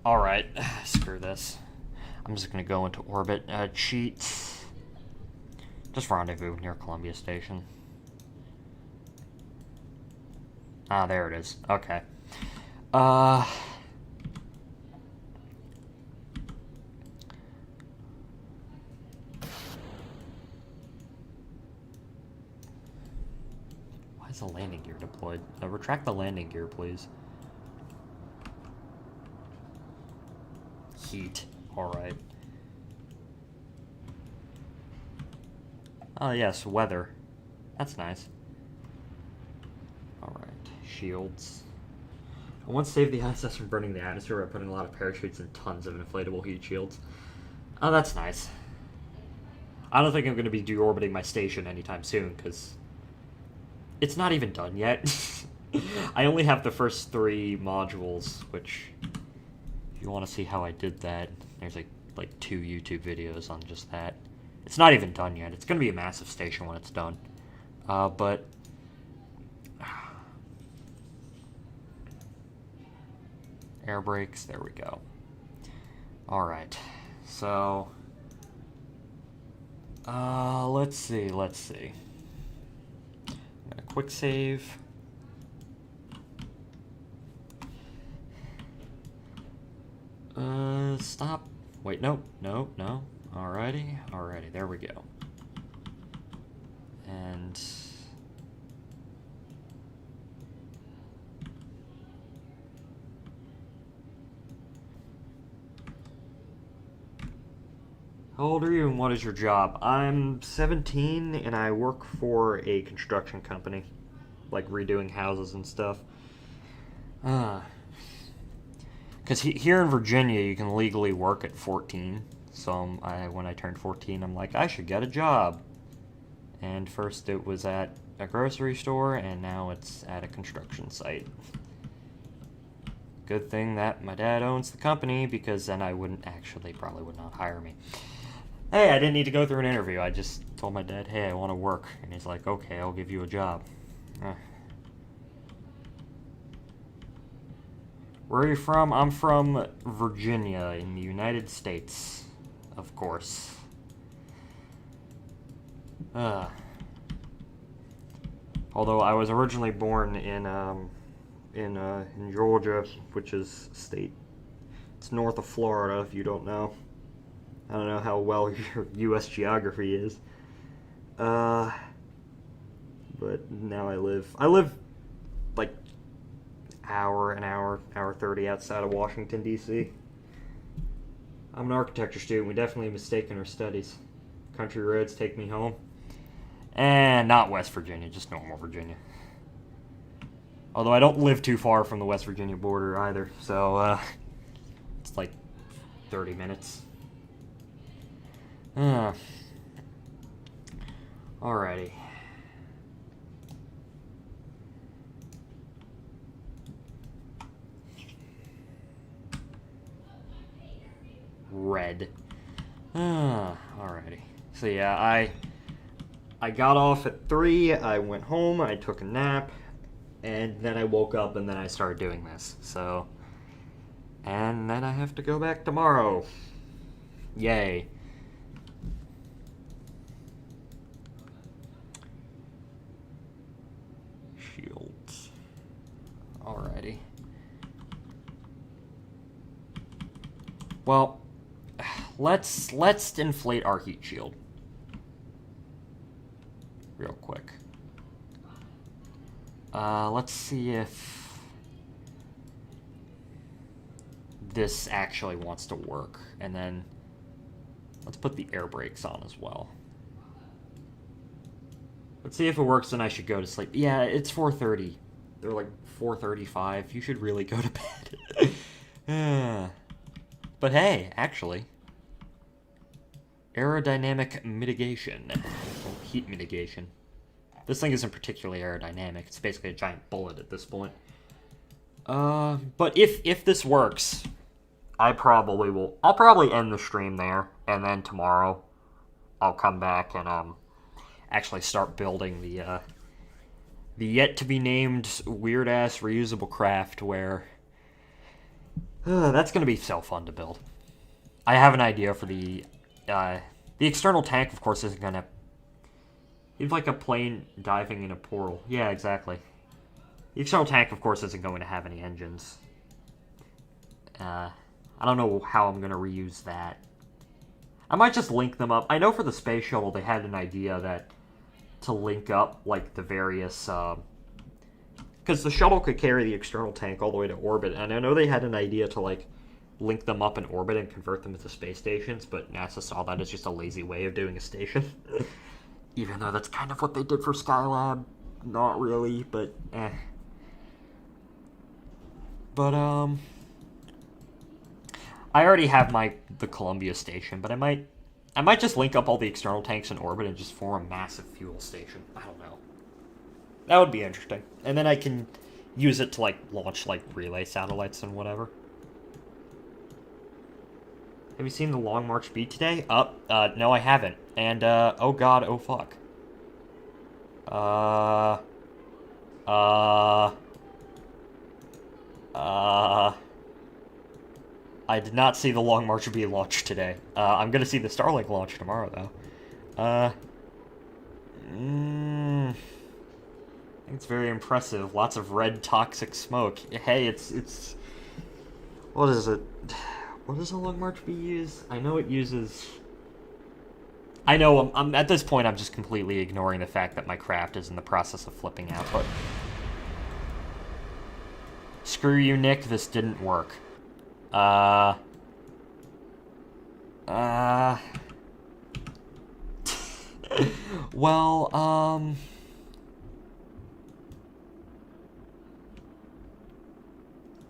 Alright, screw this. I'm just gonna go into orbit. Cheats. Just rendezvous near Columbia Station. Ah, there it is. Okay. Why is the landing gear deployed? Retract the landing gear, please. Heat. Alright. Oh, yes, weather. That's nice. Alright, shields. I once saved the ISS from burning the atmosphere by putting a lot of parachutes and tons of inflatable heat shields. Oh, that's nice. I don't think I'm going to be deorbiting my station anytime soon, because it's not even done yet. I only have the first 3 modules, which, if you want to see how I did that, there's like 2 YouTube videos on just that. It's not even done yet. It's going to be a massive station when it's done. But air brakes, there we go. Alright, so let's see. I'm gonna quick save. Stop. Wait, no. Alrighty, there we go. And how old are you and what is your job? I'm 17 and I work for a construction company, like redoing houses and stuff. Because here in Virginia, you can legally work at 14. So when I turned 14, I'm like, I should get a job. And first it was at a grocery store, and now it's at a construction site. Good thing that my dad owns the company, because then I probably would not hire me. Hey, I didn't need to go through an interview. I just told my dad, hey, I want to work. And he's like, okay, I'll give you a job. Where are you from? I'm from Virginia in the United States, of course. Although I was originally born in Georgia, which is state. It's north of Florida, if you don't know. I don't know how well your U.S. geography is. But now I live like an hour 30 outside of Washington, D.C. I'm an architecture student. We definitely mistaken our studies. Country roads take me home. And not West Virginia, just normal Virginia. Although I don't live too far from the West Virginia border either, so it's like 30 minutes. Alrighty. Red. Alrighty. So yeah, I got off at 3, I went home, I took a nap, and then I woke up and then I started doing this. So, and then I have to go back tomorrow. Yay. Shields. Alrighty. Well, let's inflate our heat shield real quick. Let's see if this actually wants to work, and then let's put the air brakes on as well. Let's see if it works, then I should go to sleep. Yeah, it's 4:30. They're like 4:35. You should really go to bed. But hey, actually, aerodynamic mitigation. Well, heat mitigation. This thing isn't particularly aerodynamic. It's basically a giant bullet at this point. But if this works, I'll probably end the stream there, and then tomorrow I'll come back and actually start building the yet to be named weird ass reusable craft where that's gonna be so fun to build. I have an idea for the external tank, of course, isn't gonna. It's like a plane diving in a portal. Yeah, exactly. The external tank, of course, isn't going to have any engines. I don't know how I'm going to reuse that. I might just link them up. I know for the space shuttle, they had an idea that to link up, like, the various... because the shuttle could carry the external tank all the way to orbit, and I know they had an idea to, like, link them up in orbit and convert them into space stations, but NASA saw that as just a lazy way of doing a station. Even though that's kind of what they did for Skylab. Not really, but eh. But, I already have the Columbia station, but I might just link up all the external tanks in orbit and just form a massive fuel station. I don't know. That would be interesting. And then I can use it to, like, launch, like, relay satellites and whatever. Have you seen the Long March B today? No, I haven't. And, oh god, oh fuck. I did not see the Long March B launch today. I'm gonna see the Starlink launch tomorrow, though. I think it's very impressive. Lots of red toxic smoke. Hey, it's... What is it? What does a Long March B use? I know it uses... I know, I'm at this point, I'm just completely ignoring the fact that my craft is in the process of flipping out, but... Screw you, Nick, this didn't work. Well,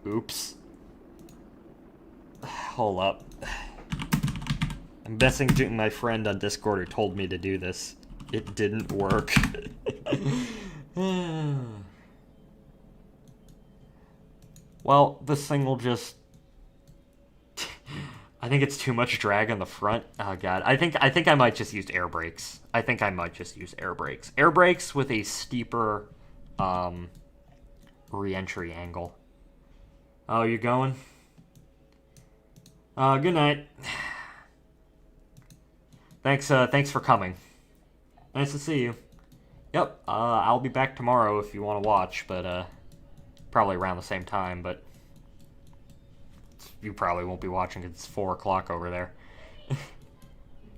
oops. Hold up. I'm messaging my friend on Discord who told me to do this. It didn't work. Well, this thing will just... I think it's too much drag on the front. Oh god. I think I might just use air brakes. Air brakes with a steeper reentry angle. Oh, you going? Good night. Thanks for coming. Nice to see you. Yep, I'll be back tomorrow if you want to watch, but, probably around the same time, but you probably won't be watching because it's 4 o'clock over there.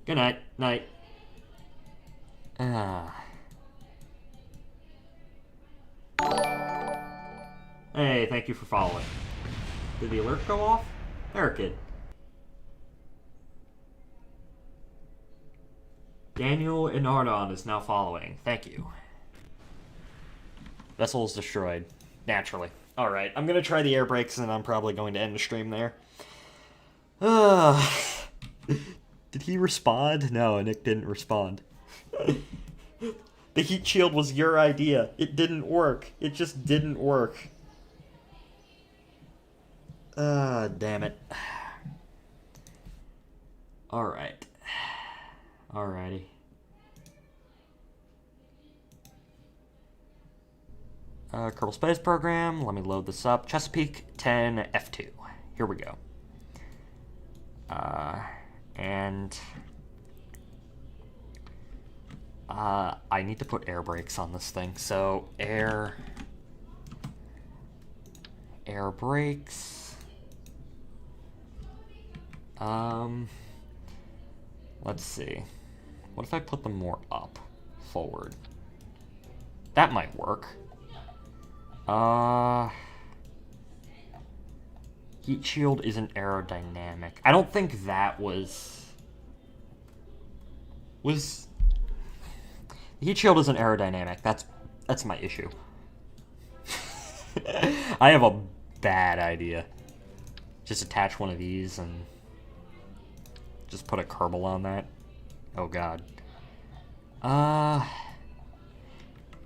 Good night. Night. Hey, thank you for following. Did the alert go off? There, kid. Daniel Inardon is now following. Thank you. Vessel is destroyed. Naturally. Alright, I'm gonna try the air brakes and I'm probably going to end the stream there. Did he respond? No, Nick didn't respond. The heat shield was your idea. It didn't work. It just didn't work. Damn it. Alright. Alrighty. Kerbal Space Program. Let me load this up. Chesapeake 10 F2. Here we go. I need to put air brakes on this thing. So air brakes. Let's see. What if I put them more up, forward? That might work. Heat shield isn't aerodynamic. I don't think that was... The heat shield isn't aerodynamic. That's my issue. I have a bad idea. Just attach one of these and just put a Kerbal on that. Oh god.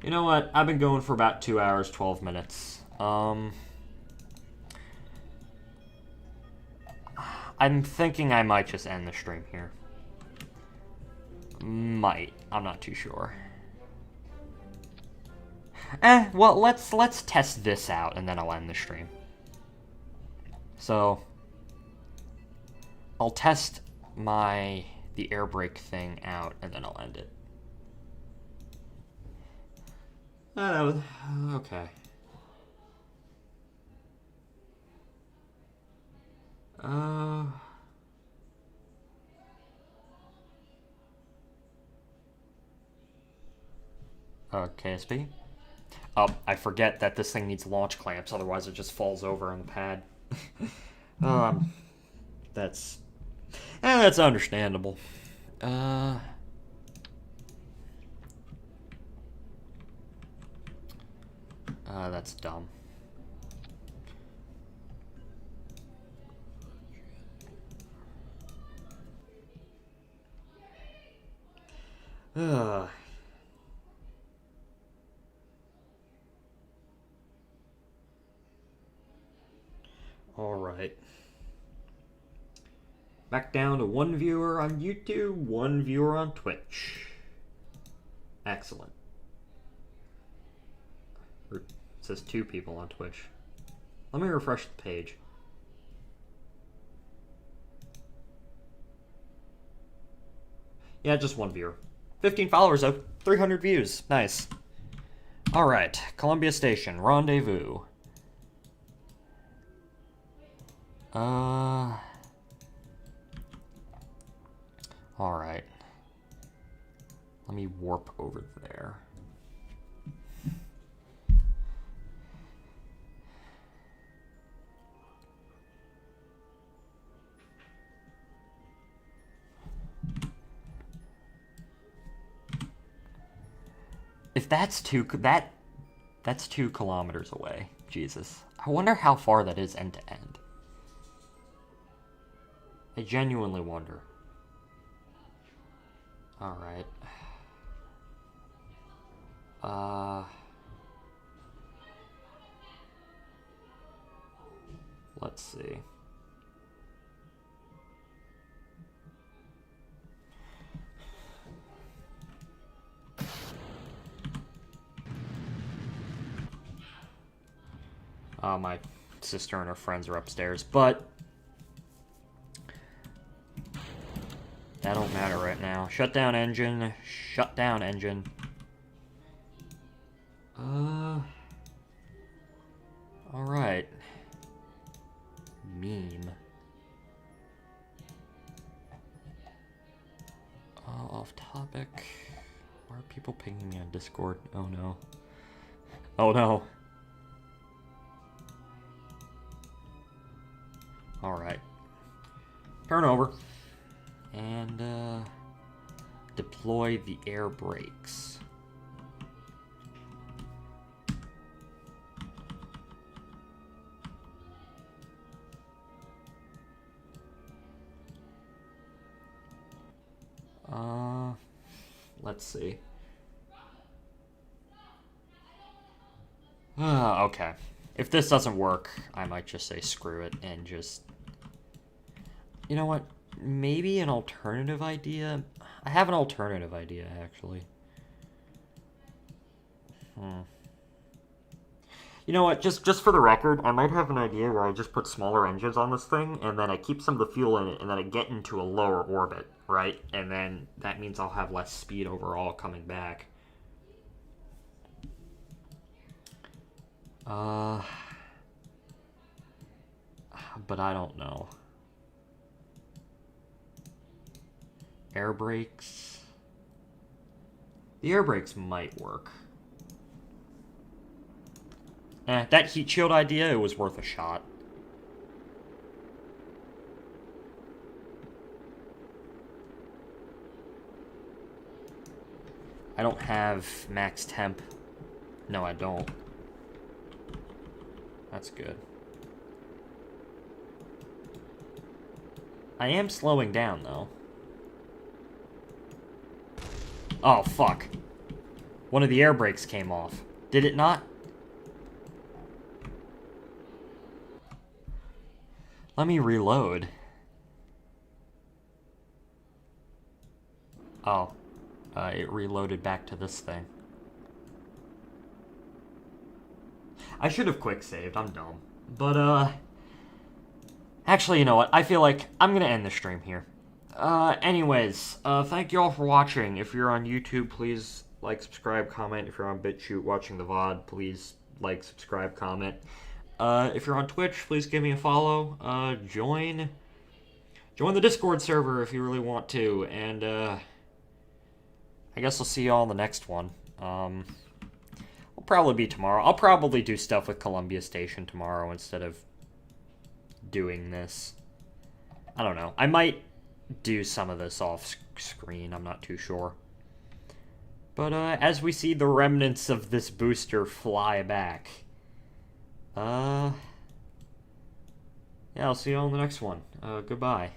You know what? I've been going for about 2 hours, 12 minutes. I'm thinking I might just end the stream here. Might. I'm not too sure. Well, let's test this out and then I'll end the stream. So I'll test the air brake thing out and then I'll end it. Okay. KSP? Oh, I forget that this thing needs launch clamps, otherwise it just falls over on the pad. That's understandable. That's dumb. Alright. Back down to 1 viewer on YouTube, 1 viewer on Twitch. Excellent. It says 2 people on Twitch. Let me refresh the page. Yeah, just 1 viewer. 15 followers though. 300 views. Nice. Alright. Columbia Station. Rendezvous. Alright. Let me warp over there. If that's that's 2 kilometers away. Jesus. I wonder how far that is end to end. I genuinely wonder. Alright. Let's see. My sister and her friends are upstairs, but that don't matter right now. Shut down engine. Shut down engine. Alright. Meme. Off topic. Why are people pinging me on Discord? Oh no. Oh no. Alright. Turn over. And, deploy the air brakes. Let's see. Okay. If this doesn't work, I might just say screw it and just... You know what? Maybe an alternative idea? I have an alternative idea, actually. You know what? Just for the record, I might have an idea where I just put smaller engines on this thing, and then I keep some of the fuel in it, and then I get into a lower orbit, right? And then that means I'll have less speed overall coming back. But I don't know. Air brakes. The air brakes might work. That heat shield idea, it was worth a shot. I don't have max temp. No, I don't. That's good. I am slowing down, though. Oh, fuck. One of the air brakes came off. Did it not? Let me reload. Oh. It reloaded back to this thing. I should have quick saved. I'm dumb. But, actually, you know what? I feel like I'm gonna end the stream here. Anyways, thank you all for watching. If you're on YouTube, please like, subscribe, comment. If you're on BitChute watching the VOD, please like, subscribe, comment. If you're on Twitch, please give me a follow. Join the Discord server if you really want to. And, I guess I'll see you all in the next one. It'll probably be tomorrow. I'll probably do stuff with Columbia Station tomorrow instead of doing this. I don't know. I might do some of this off screen. I'm not too sure. But as we see the remnants of this booster fly back, yeah, I'll see you all in the next one. Goodbye.